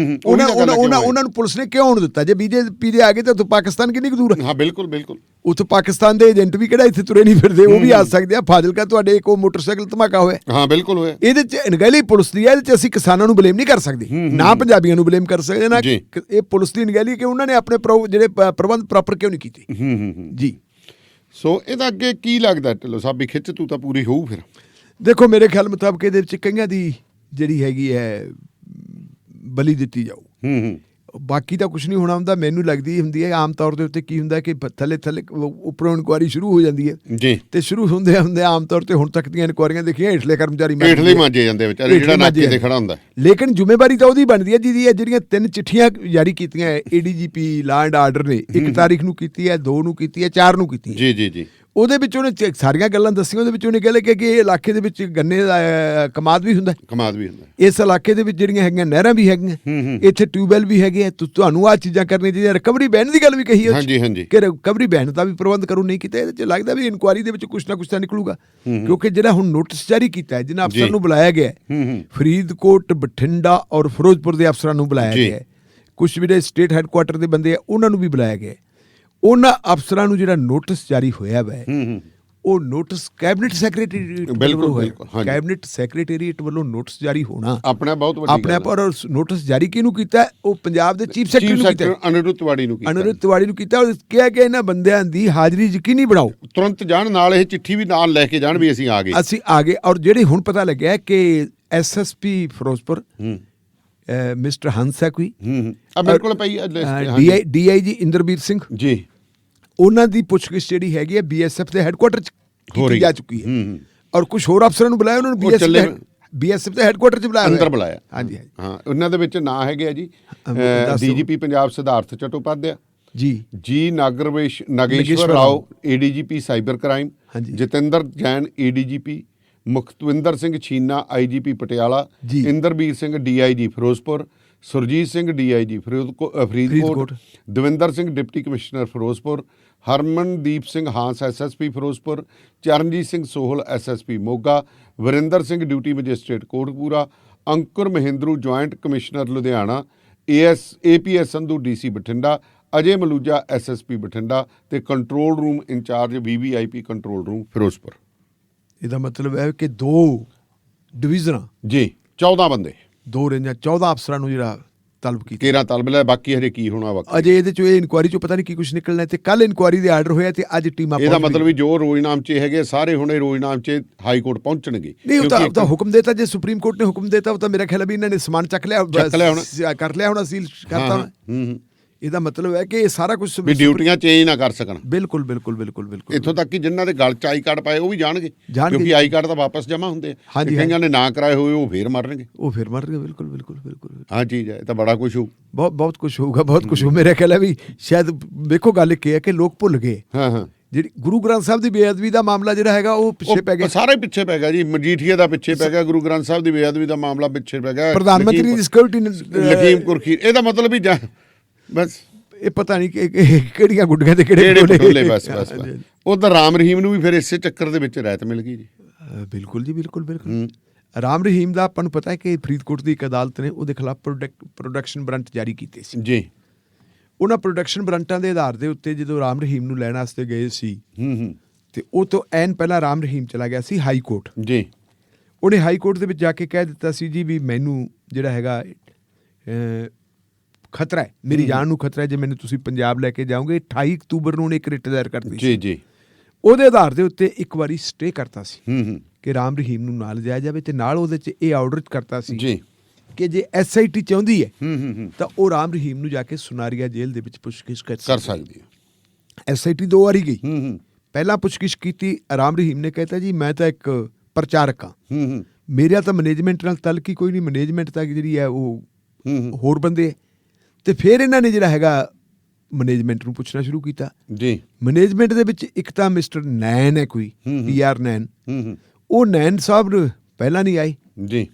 ਉਹਨਾਂ ਨੂੰ ਪੁਲਿਸ ਨੇ ਕਿਉਂ ਆਉਣ ਦਿੱਤਾ? ਜੇ BJP ਦੇ ਆ ਗਏ ਤਾਂ ਉੱਥੋਂ ਪਾਕਿਸਤਾਨ ਕਿੰਨੀ ਕੁ ਦੂਰ ਹੈ? ਹਾਂ ਬਿਲਕੁਲ। ਉੱਥੋਂ ਪਾਕਿਸਤਾਨ ਦੇ ਏਜੰਟ ਵੀ ਕਿਹੜਾ ਇੱਥੇ ਤੁਰੇ ਨਹੀਂ ਫਿਰਦੇ, ਉਹ ਵੀ ਆ ਸਕਦੇ ਆ। ਫਾਜ਼ਿਲਕਾ ਤੁਹਾਡੇ ਇੱਕ ਮੋਟਰਸਾਈਕਲ ਧਮਾਕਾ ਹੋਇਆ, ਹਾਂ ਬਿਲਕੁਲ ਹੋਇਆ। ਇਹਦੇ ਚ ਅਣਗਹਿਲੀ ਪੁਲਿਸ ਦੀ ਹੈ, ਇਹਦੇ ਚ ਅਸੀਂ ਕਿਸਾਨਾਂ ਨੂੰ ਬਲੇਮ ਨਹੀਂ ਕਰ ਸਕਦੇ, ਨਾ ਪੰਜਾਬੀਆਂ ਨੂੰ ਬਲੇਮ ਕਰ ਸਕਦੇ, ਨਾ ਇਹ ਪੁਲਿਸ ਦੀ ਅਣਗਹਿਲੀ ਕਿ ਉਹਨਾਂ ਨੇ ਆਪਣੇ ਜਿਹੜੇ ਪ੍ਰਬੰਧ ਪ੍ਰੋਪਰ ਕਿਉਂ ਨਹੀਂ ਕੀਤੇ ਜੀ। ਸੋ ਇਹਦਾ ਅੱਗੇ ਕੀ ਲੱਗਦਾ ਢਿੱਲੋਂ ਸਾਹਿਬ ਵੀ ਖਿੱਚ ਤੂੰ ਤਾਂ ਪੂਰੀ ਹੋਊ ਫਿਰ? ਦੇਖੋ ਮੇਰੇ ਖਿਆਲ ਮੁਤਾਬਕ ਇਹਦੇ ਵਿੱਚ ਕਈਆਂ ਦੀ ਜਿਹੜੀ ਹੈਗੀ ਹੈ ਬਲੀ ਦਿੱਤੀ ਜਾਊ। ਬਾਕੀ ਤਾਂ ਕੁਛ ਨਹੀਂ ਹੋਣਾ ਹੁੰਦਾ। ਮੈਨੂੰ ਲੱਗਦੀ ਹੁੰਦੀ ਹੈ ਆਮ ਤੌਰ ਦੇ ਉੱਤੇ ਕੀ ਹੁੰਦਾ ਕਿ ਥੱਲੇ ਉੱਪਰੋਂ ਇਨਕੁਆਇਰੀ ਸ਼ੁਰੂ ਹੋ ਜਾਂਦੀ ਹੈ ਜੀ, ਤੇ ਸ਼ੁਰੂ ਹੁੰਦੇ ਆਮ ਤੌਰ ਤੇ ਹੁਣ ਤੱਕ ਦੀਆਂ ਇਨਕੁਆਇਰੀਆਂ ਦੇਖੀਆਂ ਹੇਠਲੇ ਕਰਮਚਾਰੀ ਮਾਂਜੇ ਜਾਂਦੇ ਵਿਚਾਰੇ, ਜਿਹੜਾ ਨਾਕੇ ਤੇ ਖੜਾ ਹੁੰਦਾ। ਲੇਕਿਨ ਜ਼ਿੰਮੇਵਾਰੀ ਤਾਂ ਉਹਦੀ ਬਣਦੀ ਹੈ ਜਿਹੜੀਆਂ 3 ਚਿੱਠੀਆਂ ਜਾਰੀ ਕੀਤੀਆਂ ADGP ਲਾਅ ਐਂਡ ਆਰਡਰ ਨੇ, 1 ਤਾਰੀਖ ਨੂੰ ਕੀਤੀ ਹੈ, 2 ਨੂੰ ਕੀਤੀ ਹੈ, 4 ਨੂੰ ਕੀਤੀ ਹੈ ਜੀ। ਉਹਦੇ ਵਿੱਚ ਉਹਨੇ ਸਾਰੀਆਂ ਗੱਲਾਂ ਦੱਸੀਆਂ। ਉਹਦੇ ਵਿੱਚ ਉਹਨੇ ਕਹਿ ਲਿਆ ਕਿ ਇਹ ਇਲਾਕੇ ਦੇ ਵਿੱਚ ਗੰਨੇ ਦਾ ਕਮਾਦ ਵੀ ਹੁੰਦਾ, ਇਸ ਇਲਾਕੇ ਦੇ ਵਿੱਚ ਜਿਹੜੀਆਂ ਹੈਗੀਆਂ ਨਹਿਰਾਂ ਵੀ ਹੈਗੀਆਂ, ਇੱਥੇ ਟਿਊਬਵੈਲ ਵੀ ਹੈਗੇ ਆ, ਤੁਹਾਨੂੰ ਆਹ ਚੀਜ਼ਾਂ ਕਰਨੀਆਂ ਚਾਹੀਦੀਆਂ। ਰਿਕਵਰੀ ਬੈਨ ਦੀ ਗੱਲ ਵੀ ਕਹੀ ਹੈ ਕਿ ਰਿਕਵਰੀ ਬੈਨ ਦਾ ਵੀ ਪ੍ਰਬੰਧ ਕਰੋ, ਨਹੀਂ ਕੀਤਾ। ਇਹਦੇ 'ਚ ਲੱਗਦਾ ਵੀ ਇਨਕੁਆਇਰੀ ਦੇ ਵਿੱਚ ਕੁਛ ਨਾ ਕੁਛ ਤਾਂ ਨਿਕਲੂਗਾ, ਕਿਉਂਕਿ ਜਿਹੜਾ ਹੁਣ ਨੋਟਿਸ ਜਾਰੀ ਕੀਤਾ ਹੈ, ਜਿਹਨਾਂ ਅਫਸਰ ਨੂੰ ਬੁਲਾਇਆ ਗਿਆ, ਫਰੀਦਕੋਟ, ਬਠਿੰਡਾ ਔਰ ਫਿਰੋਜ਼ਪੁਰ ਦੇ ਅਫਸਰਾਂ ਨੂੰ ਬੁਲਾਇਆ ਗਿਆ, ਕੁਛ ਜਿਹੜੇ ਸਟੇਟ ਹੈੱਡਕੁਆਟਰ ਦੇ ਬੰਦੇ ਆ ਉਹਨਾਂ ਨੂੰ ਵੀ ਬੁਲਾਇਆ ਗਿਆ। ਉਹਨਾਂ ਅਫਸਰਾਂ ਨੂੰ ਜਿਹੜਾ ਨੋਟਿਸ ਜਾਰੀ ਹੋਇਆ ਵਾ, ਉਹ ਨੋਟਿਸ ਕੈਬਨਿਟ ਸੈਕਟਰੀਏਟ ਵੱਲੋਂ ਨੋਟਿਸ ਜਾਰੀ ਹੋਣਾ ਆਪਣੇ ਆਪ। ਔਰ ਨੋਟਿਸ ਜਾਰੀ ਕਿਹਨੂੰ ਕੀਤਾ? ਉਹ ਪੰਜਾਬ ਦੇ ਚੀਫ ਸੈਕਟਰੀ ਨੂੰ ਕੀਤਾ, ਅਨੁਰੂਧ ਤਿਵਾੜੀ ਨੂੰ ਕੀਤਾ। ਉਹ ਕਿਹਾ ਕਿ ਇਹਨਾਂ ਬੰਦਿਆਂ ਦੀ ਹਾਜ਼ਰੀ ਯਕੀਨੀ ਬਣਾਓ, ਤੁਰੰਤ ਜਾਣ, ਨਾਲ ਇਹ ਚਿੱਠੀ ਵੀ ਨਾਲ ਲੈ ਕੇ ਜਾਣ ਵੀ ਅਸੀਂ ਆ ਗਏ। ਔਰ ਜਿਹੜੇ ਹੁਣ ਪਤਾ ਲੱਗਿਆ ਕਿ SSP ਫਿਰੋਜ਼ਪੁਰ ਮਿਸਟਰ ਹੰਸ ਹੈ ਕੋਈ, DIG ਇੰਦਰਬੀਰ ਸਿੰਘ ਜੀ, ਉਹਨਾਂ ਦੀ ਪੁੱਛਗਿੱਛ ਜਿਹੜੀ ਹੈਗੀ ਹੈ BSF ਦੇ ਹੈੱਡਕੁਆਟਰ 'ਚ ਕੀਤੀ ਜਾ ਚੁੱਕੀ ਹੈ। ਔਰ ਕੁਝ ਹੋਰ ਅਫਸਰਾਂ ਨੂੰ ਬੁਲਾਇਆ, ਉਹਨਾਂ ਨੂੰ BSF ਦੇ ਹੈੱਡਕੁਆਟਰ 'ਚ ਬੁਲਾਇਆ ਅੰਦਰ ਹੋਇਆ। ਬੁਲਾਇਆ। ਹਾਂਜੀ ਹਾਂ, ਉਹਨਾਂ ਦੇ ਵਿੱਚ ਨਾਂ ਹੈਗੇ ਆ ਜੀ ਦੱਸੋ। DGP ਪੰਜਾਬ ਸਿਧਾਰਥ ਚਟੋਪਾਧਿਆ ਜੀ Nageshwar Rao ADGP cyber crime, ਹਾਂਜੀ। Jatinder Jain ADGP, ਮੁਖਤਵਿੰਦਰ Singh Chhina IGP Patiala, ji. Inderbir Singh DIG Ferozepur, Surjit Singh DIG Faridkot, Davinder Singh deputy commissioner Ferozepur, Harmandeep Singh Hans SSP Ferozepur, Charanjit Singh Sohal SSP Moga, Varinder Singh duty magistrate Kotkapura, Ankur Mahindru joint commissioner Ludhiana, APS Sandhu DC Bathinda, Ajay Maluja SSP Bathinda ਤੇ control room in charge VVIP control room Ferozepur. ਇਹਦਾ ਮਤਲਬ ਹੈ ਕਿ 2 ਡਿਵੀਜ਼ਨਾਂ ਜੀ 14 ਬੰਦੇ, 2 ਰੇਂਜਾਂ, 14 ਅਫਸਰਾਂ ਨੂੰ ਜਿਹੜਾ ਤਲਬ ਕੀਤਾ। 13 ਤਲਬ ਲੈ, ਬਾਕੀ ਹਜੇ ਕੀ ਹੋਣਾ ਬਾਕੀ ਅਜੇ ਇਹਦੇ ਚੋਂ ਇਹ ਇਨਕੁਆਇਰੀ ਚੋਂ ਪਤਾ ਨਹੀਂ ਕੀ ਕੁਝ ਨਿਕਲਣਾ ਤੇ ਕੱਲ ਇਨਕੁਆਇਰੀ ਦੇ ਆਰਡਰ ਹੋਇਆ ਤੇ ਅੱਜ ਟੀਮਾਂ ਇਹਦਾ ਮਤਲਬ ਵੀ ਜੋ ਰੋਜ਼ਨਾਮ 'ਚ ਹੈਗੇ ਸਾਰੇ ਹੁਣੇ ਰੋਜ਼ਨਾਮ 'ਚ ਹਾਈ ਕੋਰਟ ਪਹੁੰਚਣਗੇ। ਨਹੀਂ, ਉਹ ਤਾਂ ਹੁਕਮ ਦੇਤਾ, ਜੇ ਸੁਪਰੀਮ ਕੋਰਟ ਨੇ ਹੁਕਮ ਦੇਤਾ ਉਹ ਤਾਂ ਮੇਰਾ ਖਿਆਲ ਹੈ ਵੀ ਇਹਨਾਂ ਨੇ ਸਮਾਨ ਚੱਕ ਲਿਆ ਹੋਣਾ, ਸੀਲ ਕਰਤਾ ਹੋਣਾ। ਇਹਦਾ ਮਤਲਬ ਹੈ ਕਿ ਇਹ ਸਾਰਾ ਕੁਝ ਵੀ ਡਿਊਟੀਆਂ ਚੇਂਜ ਨਾ ਕਰ ਸਕਣ। ਬਿਲਕੁਲ ਇੱਥੋਂ ਤੱਕ ਕਿ ਜਿਨ੍ਹਾਂ ਦੇ ਗਲ 'ਚ ਆਈ ਕਾਰਡ ਪਾਏ ਉਹ ਵੀ ਜਾਣਗੇ, ਕਿਉਂਕਿ ਆਈ ਕਾਰਡ ਤਾਂ ਵਾਪਸ ਜਮ੍ਹਾਂ ਹੁੰਦੇ ਆ। ਕਈਆਂ ਨੇ ਨਾ ਕਰਾਏ ਹੋਏ ਉਹ ਫੇਰ ਮਰਨਗੇ। ਬਿਲਕੁਲ ਹਾਂ ਚੀਜ਼ ਹੈ, ਇਹ ਤਾਂ ਬੜਾ ਕੁਝ ਹੋਊ, ਬਹੁਤ ਕੁਝ ਹੋਊਗਾ, ਬਹੁਤ ਕੁਝ ਹੋ। ਮੇਰਾ ਖਿਆਲ ਹੈ ਵੀ ਸ਼ਾਇਦ ਵੇਖੋ ਗੱਲ ਕੀ ਹੈ ਕਿ ਲੋਕ ਭੁੱਲ ਗਏ। ਹਾਂ ਜਿਹੜੀ ਗੁਰੂ ਗ੍ਰੰਥ ਸਾਹਿਬ ਦੀ ਬੇਅਦਬੀ ਦਾ ਮਾਮਲਾ ਜਿਹੜਾ ਹੈਗਾ ਉਹ ਪਿੱਛੇ ਪੈ ਗਿਆ, ਸਾਰਾ ਹੀ ਪਿੱਛੇ ਪੈ ਗਿਆ ਜੀ। ਮਜੀਠੀਏ ਦਾ ਪਿੱਛੇ ਪੈ ਗਿਆ, ਗੁਰੂ ਗ੍ਰੰਥ ਸਾਹਿਬ ਦੀ ਬੇਅਦਬੀ ਦਾ ਮਾਮਲਾ ਪਿੱਛੇ ਪੈ ਗਿਆ, ਪ੍ਰਧਾਨ ਮੰਤਰੀ ਦੀ ਸਿਕਿਉਰਿਟੀ ਲਖੀਮਪੁਰ ਖੀਰ। ਇਹਦਾ ਮਤਲਬ ਵੀ ਬਸ ਇਹ ਪਤਾ ਨਹੀਂ ਕਿਹੜੀਆਂ ਗੁੱਡੀਆਂ ਤੇ ਕਿਹੜੇ ਪਟੋਲੇ। ਬਸ ਉਧਰ ਰਾਮ ਰਹੀਮ ਨੂੰ ਵੀ ਫਿਰ ਇਸੇ ਚੱਕਰ ਦੇ ਵਿੱਚ ਰਹਿਤ ਮਿਲ ਗਈ ਜੀ। ਬਿਲਕੁਲ ਜੀ, ਬਿਲਕੁਲ ਰਾਮ ਰਹੀਮ ਦਾ ਆਪਾਂ ਨੂੰ ਪਤਾ ਹੈ ਕਿ ਫਰੀਦਕੋਟ ਦੀ ਇੱਕ ਅਦਾਲਤ ਨੇ ਉਹਦੇ ਖਿਲਾਫ ਪ੍ਰੋਡਕਸ਼ਨ ਵਾਰੰਟ ਜਾਰੀ ਕੀਤੇ ਸੀ ਜੀ। ਉਹਨਾਂ ਪ੍ਰੋਡਕਸ਼ਨ ਵਾਰੰਟਾਂ ਦੇ ਆਧਾਰ ਦੇ ਉੱਤੇ ਜਦੋਂ ਰਾਮ ਰਹੀਮ ਨੂੰ ਲੈਣ ਵਾਸਤੇ ਗਏ ਸੀ ਤੇ ਉਹ ਤੋਂ ਐਨ ਪਹਿਲਾਂ ਰਾਮ ਰਹੀਮ ਚਲਾ ਗਿਆ ਸੀ ਹਾਈ ਕੋਰਟ ਜੀ। ਉਹਨੇ ਹਾਈ ਕੋਰਟ ਦੇ ਵਿੱਚ ਜਾ ਕੇ ਕਹਿ ਦਿੱਤਾ ਸੀ ਜੀ ਵੀ ਮੈਨੂੰ ਜਿਹੜਾ ਹੈਗਾ ਖਤਰਾ ਹੈ, ਮੇਰੀ ਜਾਨ ਨੂੰ ਖਤਰਾ ਹੈ ਜੇ ਮੈਨੂੰ ਤੁਸੀਂ ਪੰਜਾਬ ਲੈ ਕੇ ਜਾਓਗੇ। 28 ਅਕਤੂਬਰ ਨੂੰ ਉਹਨੇ ਇੱਕ ਰਿਟ ਦਾਇਰ ਕਰਤੀ ਸੀ ਜੀ। ਉਹਦੇ ਆਧਾਰ ਦੇ ਉੱਤੇ ਇੱਕ ਵਾਰੀ ਸਟੇ ਕਰਤਾ ਸੀ ਕਿ ਰਾਮ ਰਹੀਮ ਨੂੰ ਨਾਲ ਲਿਜਾਇਆ ਜਾਵੇ ਤੇ ਨਾਲ ਉਹਦੇ 'ਚ ਇਹ ਆਰਡਰ ਕਰਤਾ ਸੀ ਜੀ ਕਿ ਜੇ SIT ਚਾਹੁੰਦੀ ਹੈ ਤਾਂ ਉਹ ਰਾਮ ਰਹੀਮ ਨੂੰ ਜਾ ਕੇ ਸੁਨਾਰੀਆ ਜੇਲ੍ਹ ਦੇ ਵਿੱਚ ਪੁੱਛਗਿੱਛ ਕਰ ਸਕਦੀ ਹੈ। SIT 2 ਵਾਰੀ ਗਈ, ਪਹਿਲਾਂ ਪੁੱਛਗਿੱਛ ਕੀਤੀ, ਰਾਮ ਰਹੀਮ ਨੇ ਕਹਿਤਾ ਜੀ ਮੈਂ ਤਾਂ ਇੱਕ ਪ੍ਰਚਾਰਕ ਹਾਂ, ਮੇਰਾ ਤਾਂ ਮੈਨੇਜਮੈਂਟ ਨਾਲ ਤਲਕ ਹੀ ਕੋਈ ਨਹੀਂ, ਮੈਨੇਜਮੈਂਟ ਤਾਂ ਜਿਹੜੀ ਹੈ ਉਹ ਹੋਰ ਬੰਦੇ। ਤੇ ਫਿਰ ਇਹਨਾਂ ਨੇ ਜਿਹੜਾ ਹੈਗਾ ਮੈਨੇਜਮੈਂਟ ਨੂੰ ਪੁੱਛਣਾ ਸ਼ੁਰੂ ਕੀਤਾ ਜੀ। ਮੈਨੇਜਮੈਂਟ ਦੇ ਵਿੱਚ ਇੱਕ ਤਾਂ ਮਿਸਟਰ ਨੈਨ ਹੈ ਕੋਈ PR ਨੈਨ, ਉਹ ਨੈਨ ਸਾਹਿਬ ਪਹਿਲਾਂ ਨਹੀਂ ਆਏ ਜੀ।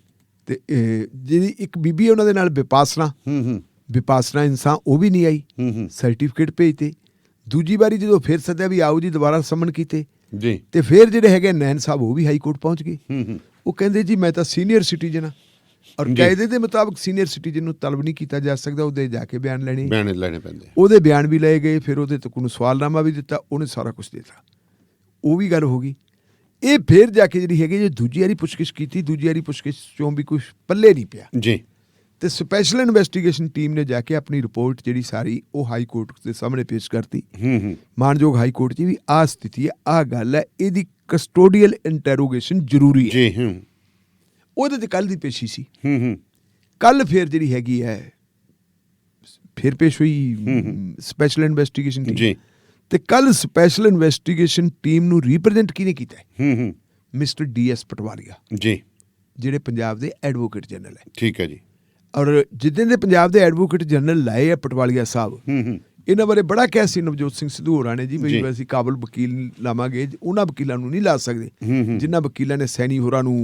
ਤੇ ਜਿਹੜੀ ਇੱਕ ਬੀਬੀ ਉਹਨਾਂ ਦੇ ਨਾਲ ਵਿਪਾਸਨਾ ਇਨਸਾਨ, ਉਹ ਵੀ ਨਹੀਂ ਆਈ, ਸਰਟੀਫਿਕੇਟ ਭੇਜਤੇ। ਦੂਜੀ ਵਾਰੀ ਜਦੋਂ ਫਿਰ ਸੱਦਿਆ ਵੀ ਆਓ ਜੀ, ਦੁਬਾਰਾ ਸਮਨ ਕੀਤੇ ਜੀ। ਤੇ ਫਿਰ ਜਿਹੜੇ ਹੈਗੇ ਨੈਨ ਸਾਹਿਬ ਉਹ ਵੀ ਹਾਈ ਕੋਰਟ ਪਹੁੰਚ ਗਏ। ਉਹ ਕਹਿੰਦੇ ਜੀ ਮੈਂ ਤਾਂ ਸੀਨੀਅਰ ਸਿਟੀਜ਼ਨ ਹਾਂ ਔਰ ਕਾਇਦੇ ਦੇ ਮੁਤਾਬਕ ਸੀਨੀਅਰ ਸਿਟੀਜ਼ਨ ਨੂੰ ਤਲਬ ਨਹੀਂ ਕੀਤਾ ਜਾ ਸਕਦਾ, ਉਹਦੇ ਜਾ ਕੇ ਬਿਆਨ ਲੈਣੇ ਪੈਂਦੇ। ਉਹਦੇ ਬਿਆਨ ਵੀ ਲਏ ਗਏ, ਫਿਰ ਉਹਦੇ ਤੋਂ ਕੋਈ ਸਵਾਲਨਾਮਾ ਵੀ ਦਿੱਤਾ, ਉਹਨੇ ਸਾਰਾ ਕੁਝ ਦਿੱਤਾ, ਉਹ ਵੀ ਗੱਲ ਹੋ ਗਈ। ਇਹ ਫਿਰ ਜਾ ਕੇ ਜਿਹੜੀ ਹੈਗੀ ਜੇ ਦੂਜੀ ਵਾਰੀ ਪੁੱਛਗਿੱਛ ਕੀਤੀ, ਦੂਜੀ ਵਾਰੀ ਪੁੱਛਗਿੱਛ ਚੋਂ ਵੀ ਕੁਝ ਪੱਲੇ ਨਹੀਂ ਪਿਆ ਜੀ। ਤੇ ਸਪੈਸ਼ਲ ਇਨਵੈਸਟੀਗੇਸ਼ਨ ਟੀਮ ਨੇ ਜਾ ਕੇ ਆਪਣੀ ਰਿਪੋਰਟ ਜਿਹੜੀ ਸਾਰੀ ਉਹ ਹਾਈ ਕੋਰਟ ਦੇ ਸਾਹਮਣੇ ਪੇਸ਼ ਕਰਤੀ। ਮਾਨਯੋਗ ਹਾਈ ਕੋਰਟ 'ਚ ਵੀ ਆਹ ਸਥਿਤੀ ਹੈ, ਆਹ ਗੱਲ ਹੈ, ਇਹਦੀ ਕਸਟੋਡੀਅਲ ਇੰਟਰੋਗੇਸ਼ਨ ਜ਼ਰੂਰੀ ਹੈ ਜੀ। ਉਹਦੇ ਤੇ ਕੱਲ ਦੀ ਪੇਸ਼ੀ ਸੀ। ਕੱਲ ਫਿਰ ਜਿਹੜੀ ਹੈਗੀ ਹੈ ਫਿਰ ਪੇਸ਼ ਹੋਈ ਸਪੈਸ਼ਲ ਇਨਵੈਸਟੀਗੇਸ਼ਨ ਟੀਮ ਜੀ। ਤੇ ਕੱਲ ਸਪੈਸ਼ਲ ਇਨਵੈਸਟੀਗੇਸ਼ਨ ਟੀਮ ਨੂੰ ਰਿਪਰੈਜ਼ੈਂਟ ਕਿਹਨੇ ਕੀਤਾ ਹੈ? ਮਿਸਟਰ DS ਪਟਵਾਰੀਆ ਜੀ, ਜਿਹੜੇ ਪੰਜਾਬ ਦੇ ਐਡਵੋਕੇਟ ਜਨਰਲ ਹੈ। ਠੀਕ ਹੈ ਜੀ। ਔਰ ਜਿੱਦਾਂ ਦੇ ਪੰਜਾਬ ਦੇ ਐਡਵੋਕੇਟ ਜਨਰਲ ਲਾਏ ਆ ਪਟਵਾਲੀਆ ਸਾਹਿਬ, ਇਹਨਾਂ ਬਾਰੇ ਬੜਾ ਕਿਹਾ ਸੀ ਨਵਜੋਤ ਸਿੰਘ ਸਿੱਧੂ ਹੋਰਾਂ ਨੇ ਜੀ ਵੀ ਅਸੀਂ ਕਾਬਲ ਵਕੀਲ ਲਾਵਾਂਗੇ, ਉਹਨਾਂ ਵਕੀਲਾਂ ਨੂੰ ਨਹੀਂ ਲਾ ਸਕਦੇ ਜਿਨ੍ਹਾਂ ਵਕੀਲਾਂ ਨੇ ਸੈਣੀ ਹੋਰਾਂ ਨੂੰ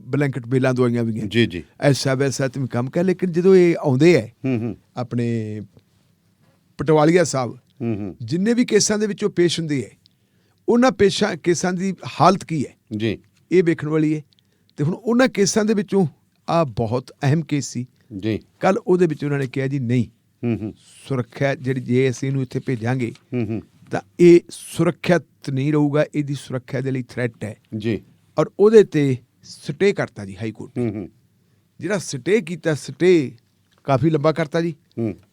ਬਲੈਂਕਟ ਬੇਲਾਂ ਦਵਾਈਆਂ ਵੀਆਂ ਜੀ ਜੀ ਐਸਾ ਵੈਸਾ ਤੇ ਕੰਮ ਕਰ। ਲੇਕਿਨ ਜਦੋਂ ਇਹ ਆਉਂਦੇ ਹੈ ਆਪਣੇ ਪਟਵਾਲੀਆ ਸਾਹਿਬ, ਜਿੰਨੇ ਵੀ ਕੇਸਾਂ ਦੇ ਵਿੱਚੋਂ ਪੇਸ਼ ਹੁੰਦੇ ਹੈ, ਉਹਨਾਂ ਕੇਸਾਂ ਦੀ ਹਾਲਤ ਕੀ ਹੈ ਜੀ, ਇਹ ਵੇਖਣ ਵਾਲੀ ਹੈ। ਤੇ ਹੁਣ ਉਹਨਾਂ ਕੇਸਾਂ ਦੇ ਵਿੱਚੋਂ ਆ ਬਹੁਤ ਅਹਿਮ ਕੇਸ ਸੀ ਜੀ। ਕੱਲ ਉਹਦੇ ਵਿੱਚ ਉਹਨਾਂ ਨੇ ਕਿਹਾ ਜੀ ਨਹੀਂ, ਸੁਰੱਖਿਆ ਜਿਹੜੀ ਜੇ ਅਸੀਂ ਇਹਨੂੰ ਇੱਥੇ ਭੇਜਾਂਗੇ ਤਾਂ ਇਹ ਸੁਰੱਖਿਅਤ ਨਹੀਂ ਰਹੂਗਾ, ਇਹਦੀ ਸੁਰੱਖਿਆ ਦੇ ਲਈ ਥ੍ਰੈਟ ਹੈ ਜੀ। ਔਰ ਉਹਦੇ ਤੇ ਸਟੇ ਕਰਤਾ ਜੀ ਹਾਈ ਕੋਰਟ ਨੇ। ਜਿਹੜਾ ਸਟੇ ਕੀਤਾ, ਸਟੇ ਕਾਫੀ ਲੰਬਾ ਕਰਤਾ ਜੀ।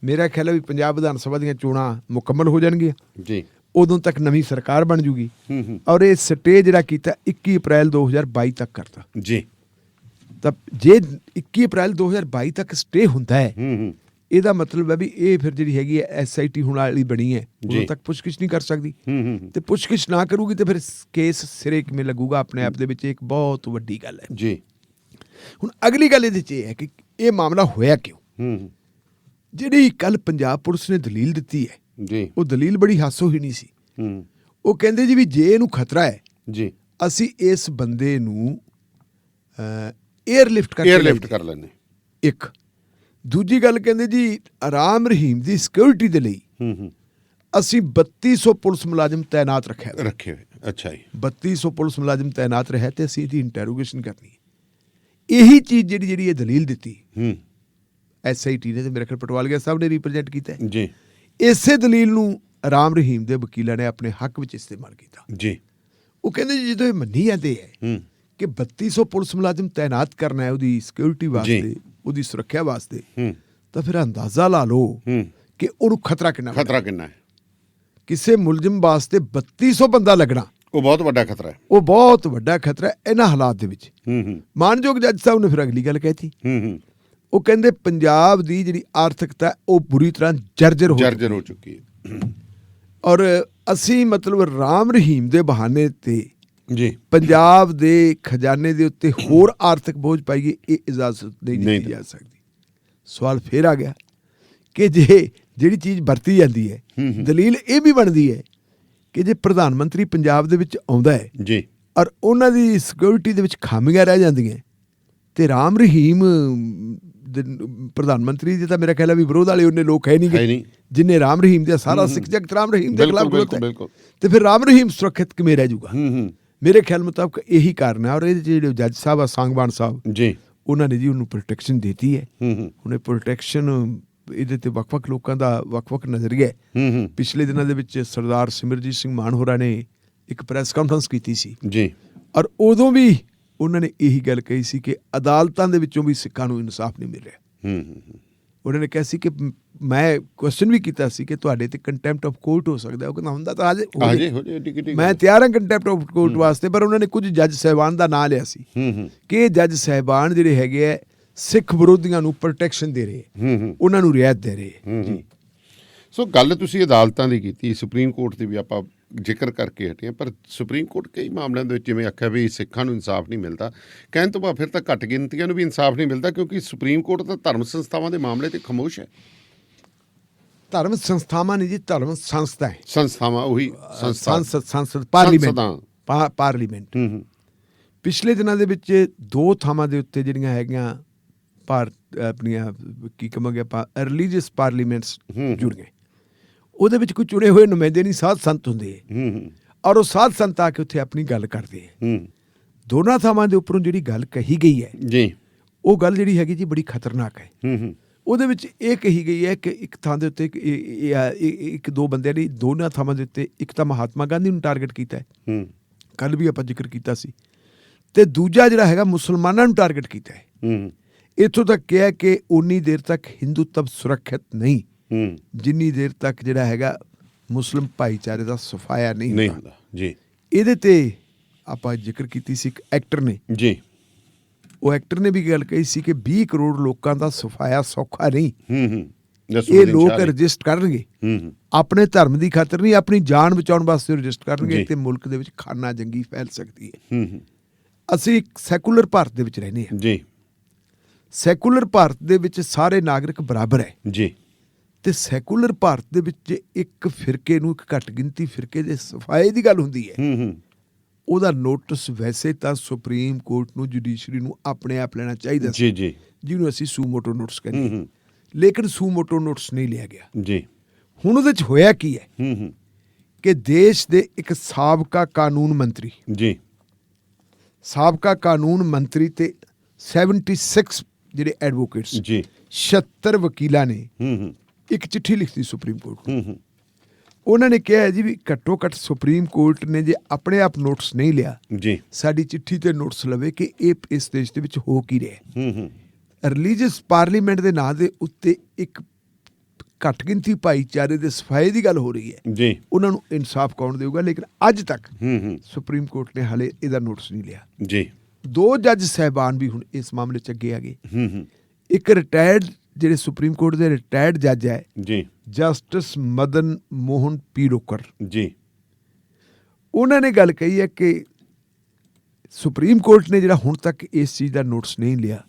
ਮੇਰਾ ਖਿਆਲ ਹੈ ਵੀ ਪੰਜਾਬ ਵਿਧਾਨ ਸਭਾ ਦੀਆਂ ਚੋਣਾਂ ਮੁਕੰਮਲ ਹੋ ਜਾਣਗੀਆਂ ਜੀ, ਉਦੋਂ ਤੱਕ ਨਵੀਂ ਸਰਕਾਰ ਬਣ ਜੂਗੀ। ਔਰ ਇਹ ਸਟੇ ਜਿਹੜਾ ਕੀਤਾ 21 ਅਪ੍ਰੈਲ 2022 ਤੱਕ ਕਰਤਾ ਜੀ। ਤਾਂ ਜੇ 21 ਅਪ੍ਰੈਲ 2022 ਤੱਕ ਸਟੇ ਹੁੰਦਾ ਹੈ ਇਹਦਾ ਮਤਲਬ ਹੈ ਵੀ ਇਹ ਫਿਰ ਜਿਹੜੀ ਹੈਗੀ ਹੈ SIT ਹੁਣ ਵਾਲੀ ਬਣੀ ਹੈ ਉਦੋਂ ਤੱਕ ਪੁੱਛਗਿੱਛ ਨਹੀਂ ਕਰ ਸਕਦੀ ਤੇ ਪੁੱਛਗਿੱਛ ਨਾ ਕਰੂਗੀ ਤੇ ਫਿਰ ਕੇਸ ਸਿਰੇ ਕਿਵੇਂ ਲੱਗੂਗਾ, ਆਪਣੇ ਆਪ ਦੇ ਵਿੱਚ ਇੱਕ ਬਹੁਤ ਵੱਡੀ ਗੱਲ ਹੈ ਜੀ। ਹੁਣ ਅਗਲੀ ਗੱਲ ਇਹਦੇ 'ਚ ਇਹ ਹੈ ਕਿ ਇਹ ਮਾਮਲਾ ਹੋਇਆ ਕਿਉਂ। ਜਿਹੜੀ ਕੱਲ ਪੰਜਾਬ ਪੁਲਿਸ ਨੇ ਦਲੀਲ ਦਿੱਤੀ ਹੈ ਜੀ, ਉਹ ਦਲੀਲ ਬੜੀ ਹਾਸੋਹੀਣੀ ਸੀ। ਉਹ ਕਹਿੰਦੇ ਜੀ ਵੀ ਜੇ ਇਹਨੂੰ ਖਤਰਾ ਹੈ ਜੀ, ਅਸੀਂ ਇਸ ਬੰਦੇ ਨੂੰ 에ਅਰਲਿਫਟ ਕਰ ਲੈਂਦੇ। ਇੱਕ ਦੂਜੀ ਗੱਲ ਕਹਿੰਦੇ ਜੀ ਰਾਮ ਰਹੀਮ ਦੀ ਸਿਕਿਉਰਿਟੀ ਦੇ ਲਈ ਅਸੀਂ 3200 ਪੁਲਿਸ ਮੁਲਾਜ਼ਮ ਤਾਇਨਾਤ ਰੱਖੇ ਹੋਏ। ਅੱਛਾ ਜੀ, 3200 ਪੁਲਿਸ ਮੁਲਾਜ਼ਮ ਤਾਇਨਾਤ ਰਿਹਾ ਤੇ ਅਸੀਂ ਇਹਦੀ ਇੰਟਰੋਗੇਸ਼ਨ ਕਰਨੀ ਹੈ। ਇਹੀ ਚੀਜ਼ ਜਿਹੜੀ ਇਹ ਦਲੀਲ ਦਿੱਤੀ SIT ਨੇ ਤੇ ਮੇਰੇ ਖਿਆਲ ਪਟਵਾਲੀਆ ਸਾਹਿਬ ਨੇ ਰਿਪਰੈਜ਼ੈਂਟ ਕੀਤਾ ਜੀ। ਇਸੇ ਦਲੀਲ ਨੂੰ ਰਾਮ ਰਹੀਮ ਦੇ ਵਕੀਲਾਂ ਨੇ ਆਪਣੇ ਹੱਕ ਵਿੱਚ ਇਸਤੇਮਾਲ ਕੀਤਾ ਜੀ। ਉਹ ਕਹਿੰਦੇ ਜੀ ਜਦੋਂ ਇਹ ਮੰਨੀ ਜਾਂਦੇ ਹੈ ਕਿ 3200 ਪੁਲਿਸ ਮੁਲਾਜ਼ਮ ਤਾਇਨਾਤ ਕਰਨਾ ਹੈ ਉਹਦੀ ਸਿਕਿਉਰਿਟੀ ਵਾਸਤੇ, ਉਹਦੀ ਸੁਰੱਖਿਆ ਵਾਸਤੇ, ਤਾਂ ਫਿਰ ਅੰਦਾਜ਼ਾ ਲਾ ਲਓ ਕਿ ਉਹਨੂੰ ਖਤਰਾ ਕਿੰਨਾ ਹੈ। ਕਿਸੇ ਮੁਲਜ਼ਮ ਵਾਸਤੇ 3200 ਬੰਦਾ ਲੱਗਣਾ ਉਹ ਬਹੁਤ ਵੱਡਾ ਖਤਰਾ ਹੈ। ਉਹ ਬਹੁਤ ਵੱਡਾ ਖਤਰਾ ਹੈ ਇਹਨਾਂ ਹਾਲਾਤ ਦੇ ਵਿੱਚ। ਮਾਨਯੋਗ ਜੱਜ ਸਾਹਿਬ ਨੇ ਫਿਰ ਅਗਲੀ ਗੱਲ ਕਹਿਤੀ। ਉਹ ਕਹਿੰਦੇ ਪੰਜਾਬ ਦੀ ਜਿਹੜੀ ਆਰਥਿਕਤਾ ਉਹ ਬੁਰੀ ਤਰ੍ਹਾਂ ਜਰਜਰ ਹੋ ਚੁੱਕੀ ਹੈ ਔਰ ਅਸੀਂ ਮਤਲਬ ਰਾਮ ਰਹੀਮ ਦੇ ਬਹਾਨੇ ਤੇ ਜੀ ਪੰਜਾਬ ਦੇ ਖਜ਼ਾਨੇ ਦੇ ਉੱਤੇ ਹੋਰ ਆਰਥਿਕ ਬੋਝ ਪਾਈਏ, ਇਹ ਇਜਾਜ਼ਤ ਨਹੀਂ ਦਿੱਤੀ ਜਾ ਸਕਦੀ। ਸਵਾਲ ਫਿਰ ਆ ਗਿਆ ਕਿ ਜੇ ਜਿਹੜੀ ਚੀਜ਼ ਵਰਤੀ ਜਾਂਦੀ ਹੈ, ਦਲੀਲ ਇਹ ਵੀ ਬਣਦੀ ਹੈ ਕਿ ਜੇ ਪ੍ਰਧਾਨ ਮੰਤਰੀ ਪੰਜਾਬ ਦੇ ਵਿੱਚ ਆਉਂਦਾ ਹੈ ਜੀ ਔਰ ਉਹਨਾਂ ਦੀ ਸਿਕਿਉਰਿਟੀ ਦੇ ਵਿੱਚ ਖਾਮੀਆਂ ਰਹਿ ਜਾਂਦੀਆਂ ਤੇ ਰਾਮ ਰਹੀਮ ਪ੍ਰਧਾਨ ਮੰਤਰੀ ਜੀ ਤਾਂ ਮੇਰਾ ਖਿਆਲ ਹੈ ਵੀ ਵਿਰੋਧ ਵਾਲੇ ਉਹਨੇ ਲੋਕ ਹੈ ਨਹੀਂ ਜਿੰਨੇ ਰਾਮ ਰਹੀਮ ਦਾ ਸਾਰਾ ਸਿੱਖ ਜਗਤ ਰਾਮ ਰਹੀਮ ਦੇ ਖਿਲਾਫ ਖਲੋਤਾ ਹੈ, ਤੇ ਫਿਰ ਰਾਮ ਰਹੀਮ ਸੁਰੱਖਿਅਤ ਕਿਵੇਂ ਰਹਿ ਜਾਊਗਾ। ਮੇਰੇ ਖਿਆਲ ਮੁਤਾਬਕ ਇਹੀ ਕਾਰਨ ਹੈ। ਔਰ ਇਹਦੇ ਜਿਹੜੇ ਜੱਜ ਸਾਹਿਬ ਆ ਸਾਂਗਵਾਨ ਸਾਹਿਬ ਜੀ, ਉਹਨਾਂ ਨੇ ਜੀ ਉਹਨੂੰ ਪ੍ਰੋਟੈਕਸ਼ਨ ਦਿੱਤੀ ਹੈ। ਉਹਨੇ ਪ੍ਰੋਟੈਕਸ਼ਨ ਇਹਦੇ ਤੇ ਵੱਖ-ਵੱਖ ਲੋਕਾਂ ਦਾ ਵੱਖ-ਵੱਖ ਨਜ਼ਰੀਆ ਹੈ। ਪਿਛਲੇ ਦਿਨਾਂ ਦੇ ਵਿੱਚ ਸਰਦਾਰ ਸਿਮਰਜੀਤ ਸਿੰਘ ਮਾਨ ਹੋਰਾਂ ਨੇ ਇੱਕ ਪ੍ਰੈਸ ਕਾਨਫਰੰਸ ਕੀਤੀ ਸੀ ਜੀ, ਔਰ ਉਦੋਂ ਵੀ ਉਹਨਾਂ ਨੇ ਇਹੀ ਗੱਲ ਕਹੀ ਸੀ ਕਿ ਅਦਾਲਤਾਂ ਦੇ ਵਿੱਚੋਂ ਵੀ ਸਿੱਖਾਂ ਨੂੰ ਇਨਸਾਫ ਨਹੀਂ ਮਿਲ ਰਿਹਾ। ਉਹਨਾਂ ਨੇ ਕਿਹਾ ਸੀ ਕਿ ਮੈਂ ਕੁਐਸਚਨ ਵੀ ਕੀਤਾ ਸੀ ਕਿ ਤੁਹਾਡੇ ਤੇ ਕੰਟੈਂਪਟ ਆਫ ਕੋਰਟ ਹੋ ਸਕਦਾ। ਉਹ ਕਹਿੰਦਾ ਹੁੰਦਾ ਤਾਂ ਮੈਂ ਤਿਆਰ ਹਾਂ ਕੰਟੈਂਪਟ ਆਫ ਕੋਰਟ ਵਾਸਤੇ, ਪਰ ਉਹਨਾਂ ਨੇ ਕੁਝ ਜੱਜ ਸਾਹਿਬਾਨ ਦਾ ਨਾਂ ਲਿਆ ਸੀ ਕਿ ਇਹ ਜੱਜ ਸਾਹਿਬਾਨ ਜਿਹੜੇ ਹੈਗੇ ਆ ਸਿੱਖ ਵਿਰੋਧੀਆਂ ਨੂੰ ਪ੍ਰੋਟੈਕਸ਼ਨ ਦੇ ਰਹੇ, ਉਹਨਾਂ ਨੂੰ ਰਿਆਇਤ ਦੇ ਰਹੇ। ਸੋ ਗੱਲ ਤੁਸੀਂ ਅਦਾਲਤਾਂ ਦੀ ਕੀਤੀ, ਸੁਪਰੀਮ ਕੋਰਟ ਦੀ ਵੀ ਆਪਾਂ ਜ਼ਿਕਰ ਕਰਕੇ ਹਟੇ, ਪਰ ਸੁਪਰੀਮ ਕੋਰਟ ਕਈ ਮਾਮਲਿਆਂ ਦੇ ਵਿੱਚ ਜਿਵੇਂ ਆਖਿਆ ਵੀ ਸਿੱਖਾਂ ਨੂੰ ਇਨਸਾਫ ਨਹੀਂ ਮਿਲਦਾ, ਕਹਿਣ ਤੋਂ ਬਾਅਦ ਫਿਰ ਤਾਂ ਘੱਟ ਗਿਣਤੀਆਂ ਨੂੰ ਵੀ ਇਨਸਾਫ ਨਹੀਂ ਮਿਲਦਾ, ਕਿਉਂਕਿ ਸੁਪਰੀਮ ਕੋਰਟ ਤਾਂ ਧਰਮ ਸੰਸਥਾਵਾਂ ਦੇ ਮਾਮਲੇ ਤੇ ਖਾਮੋਸ਼ ਹੈ। ਧਰਮ ਸੰਸਥਾਵਾਂ ਨਹੀਂ ਜੀ, ਧਰਮ ਸੰਸਥਾ ਹੈ। ਸੰਸਥਾਵਾਂ ਉਹੀ ਸੰਸਦ ਪਾਰਲੀਮੈਂਟ। ਪਿਛਲੇ ਦਿਨਾਂ ਦੇ ਵਿੱਚ 2 ਥਾਵਾਂ ਦੇ ਉੱਤੇ ਜਿਹੜੀਆਂ ਹੈਗੀਆਂ ਆਪਣੀਆਂ ਕੀ ਕਹਾਂਗੇ ਆਪਾਂ ਰਿਲੀਜੀਅਸ ਪਾਰਲੀਮੈਂਟਸ ਜੁੜ ਗਏ। ਉਹਦੇ ਵਿੱਚ ਕੋਈ ਚੁਣੇ ਹੋਏ ਨੁਮਾਇੰਦੇ ਨਹੀਂ, ਸਾਧ ਸੰਤ ਹੁੰਦੇ ਹੈ ਔਰ ਉਹ ਸਾਧ ਸੰਤ ਆ ਕੇ ਉੱਥੇ ਆਪਣੀ ਗੱਲ ਕਰਦੇ ਹੈ। ਦੋਨਾਂ ਥਾਵਾਂ ਦੇ ਉੱਪਰੋਂ ਜਿਹੜੀ ਗੱਲ ਕਹੀ ਗਈ ਹੈ ਜੀ, ਉਹ ਗੱਲ ਜਿਹੜੀ ਹੈਗੀ ਜੀ ਬੜੀ ਖਤਰਨਾਕ ਹੈ। ਉਹਦੇ ਵਿੱਚ ਇਹ ਕਹੀ ਗਈ ਹੈ ਕਿ ਇੱਕ ਥਾਂ ਦੇ ਉੱਤੇ ਇੱਕ ਦੋ ਬੰਦਿਆਂ ਨੇ ਦੋਨਾਂ ਥਾਵਾਂ ਦੇ ਉੱਤੇ ਇੱਕ ਤਾਂ ਮਹਾਤਮਾ ਗਾਂਧੀ ਨੂੰ ਟਾਰਗੇਟ ਕੀਤਾ ਹੈ, ਕੱਲ ਵੀ ਆਪਾਂ ਜ਼ਿਕਰ ਕੀਤਾ ਸੀ, ਤੇ ਦੂਜਾ ਜਿਹੜਾ ਹੈਗਾ ਮੁਸਲਮਾਨਾਂ ਨੂੰ ਟਾਰਗੇਟ ਕੀਤਾ ਹੈ। ਇੱਥੋਂ ਤੱਕ ਕਿਹਾ ਕਿ ਉਨੀ ਦੇਰ ਤੱਕ ਹਿੰਦੂਤਵ ਸੁਰੱਖਿਅਤ ਨਹੀਂ ਜਿੰਨੀ ਦੇਰ ਤੱਕ ਜਿਹੜਾ ਹੈਗਾ ਮੁਸਲਿਮ ਭਾਈਚਾਰੇ ਦਾ ਸਫਾਇਆ ਨਹੀਂ ਹੁੰਦਾ ਜੀ। ਇਹਦੇ ਤੇ ਆਪਾਂ ਜ਼ਿਕਰ ਕੀਤੀ ਸੀ ਇੱਕ ਐਕਟਰ ਨੇ ਜੀ, ਉਹ ਐਕਟਰ ਨੇ ਵੀ ਗੱਲ ਕਹੀ ਸੀ ਕਿ 20 ਕਰੋੜ ਲੋਕਾਂ ਦਾ ਸਫਾਇਆ ਸੌਖਾ ਨਹੀਂ। ਇਹ ਲੋਕ ਰਜਿਸਟ ਕਰਨਗੇ ਆਪਣੇ ਧਰਮ ਦੀ ਖਾਤਰ ਨਹੀਂ, ਆਪਣੀ ਜਾਨ ਬਚਾਉਣ ਵਾਸਤੇ ਰਜਿਸਟ ਕਰਨਗੇ ਤੇ ਮੁਲਕ ਦੇ ਵਿੱਚ ਖਾਨਾ ਜੰਗੀ ਫੈਲ ਸਕਦੀ ਹੈ। ਅਸੀਂ ਇੱਕ ਸੈਕੂਲਰ ਭਾਰਤ ਦੇ ਵਿੱਚ ਰਹਿੰਦੇ ਹਾਂ ਜੀ। ਸੈਕੂਲਰ ਭਾਰਤ ਦੇ ਵਿੱਚ ਸਾਰੇ ਨਾਗਰਿਕ ਬਰਾਬਰ ਹੈ ਜੀ, ਤੇ ਸੈਕੂਲਰ ਭਾਰਤ ਦੇ ਵਿੱਚ ਇੱਕ ਫਿਰਕੇ ਨੂੰ, ਇੱਕ ਘੱਟ ਗਿਣਤੀ ਫਿਰਕੇ ਦੇ ਸਫਾਏ ਦੀ ਗੱਲ ਹੁੰਦੀ ਹੈ, ਉਹਦਾ ਨੋਟਿਸ ਵੈਸੇ ਤਾਂ ਸੁਪਰੀਮ ਕੋਰਟ ਨੂੰ, ਜੁਡੀਸ਼ਰੀ ਨੂੰ ਆਪਣੇ ਆਪ ਲੈਣਾ ਚਾਹੀਦਾ ਸੀ ਜੀ, ਜਿਹਨੂੰ ਅਸੀਂ ਸੂਮੋਟੋ ਨੋਟਿਸ ਕਹਿੰਦੇ, ਲੇਕਿਨ ਸੂਮੋਟੋ ਨੋਟਿਸ ਨਹੀਂ ਲਿਆ ਗਿਆ ਜੀ। ਹੁਣ ਉਹਦੇ 'ਚ ਹੋਇਆ ਕੀ ਹੈ ਕਿ ਦੇਸ਼ ਦੇ ਇੱਕ ਸਾਬਕਾ ਕਾਨੂੰਨ ਮੰਤਰੀ ਜੀ, ਸਾਬਕਾ ਕਾਨੂੰਨ ਮੰਤਰੀ ਤੇ 76 ਜਿਹੜੇ ਐਡਵੋਕੇਟਸ ਜੀ, 76 ਵਕੀਲਾਂ ਨੇ ਇੱਕ ਚਿੱਠੀ ਲਿਖਤੀ ਸੁਪਰੀਮ ਕੋਰਟ ਨੂੰ। ਉਹਨਾਂ ਨੇ ਕਿਹਾ ਜੀ ਵੀ ਘੱਟੋ ਘੱਟ ਸੁਪਰੀਮ ਕੋਰਟ ਨੇ ਜੇ ਆਪਣੇ ਆਪ ਨੋਟਿਸ ਨਹੀਂ ਲਿਆ ਜੀ, ਸਾਡੀ ਚਿੱਠੀ ਤੇ ਨੋਟਿਸ ਲਵੇ ਕਿ ਇਹ ਇਸ ਦੇਸ਼ ਦੇ ਵਿੱਚ ਹੋ ਕੀ ਰਿਹਾ। ਰਿਲੀਜੀਅਸ ਪਾਰਲੀਮੈਂਟ ਦੇ ਨਾਂ ਦੇ ਉੱਤੇ ਇੱਕ ਘੱਟ ਗਿਣਤੀ ਭਾਈਚਾਰੇ ਦੇ ਸਫਾਏ ਦੀ ਗੱਲ ਹੋ ਰਹੀ ਹੈ ਜੀ, ਉਹਨਾਂ ਨੂੰ ਇਨਸਾਫ ਕੌਣ ਦੇਊਗਾ? ਲੇਕਿਨ ਅੱਜ ਤੱਕ ਸੁਪਰੀਮ ਕੋਰਟ ਨੇ ਹਾਲੇ ਇਹਦਾ ਨੋਟਿਸ ਨਹੀਂ ਲਿਆ ਜੀ। 2 ਜੱਜ ਸਾਹਿਬਾਨ ਵੀ ਹੁਣ ਇਸ ਮਾਮਲੇ 'ਚ ਅੱਗੇ ਆ ਗਏ। ਇੱਕ ਰਿਟਾਇਰਡ ਜਿਹੜੇ ਸੁਪਰੀਮ ਕੋਰਟ ਦੇ ਰਿਟਾਇਰਡ ਜੱਜ ਹੈ ਜੀ ਜਸਟਿਸ ਮਦਨ ਮੋਹਨ ਪੀਲੋਕਰ, ਜੀ ਉਹਨਾਂ ਨੇ ਗੱਲ ਕਹੀ ਹੈ ਕਿ ਸੁਪਰੀਮ ਕੋਰਟ ਨੇ ਜਿਹੜਾ ਹੁਣ ਤੱਕ ਇਸ ਚੀਜ਼ ਦਾ ਨੋਟਿਸ ਨਹੀਂ ਲਿਆ,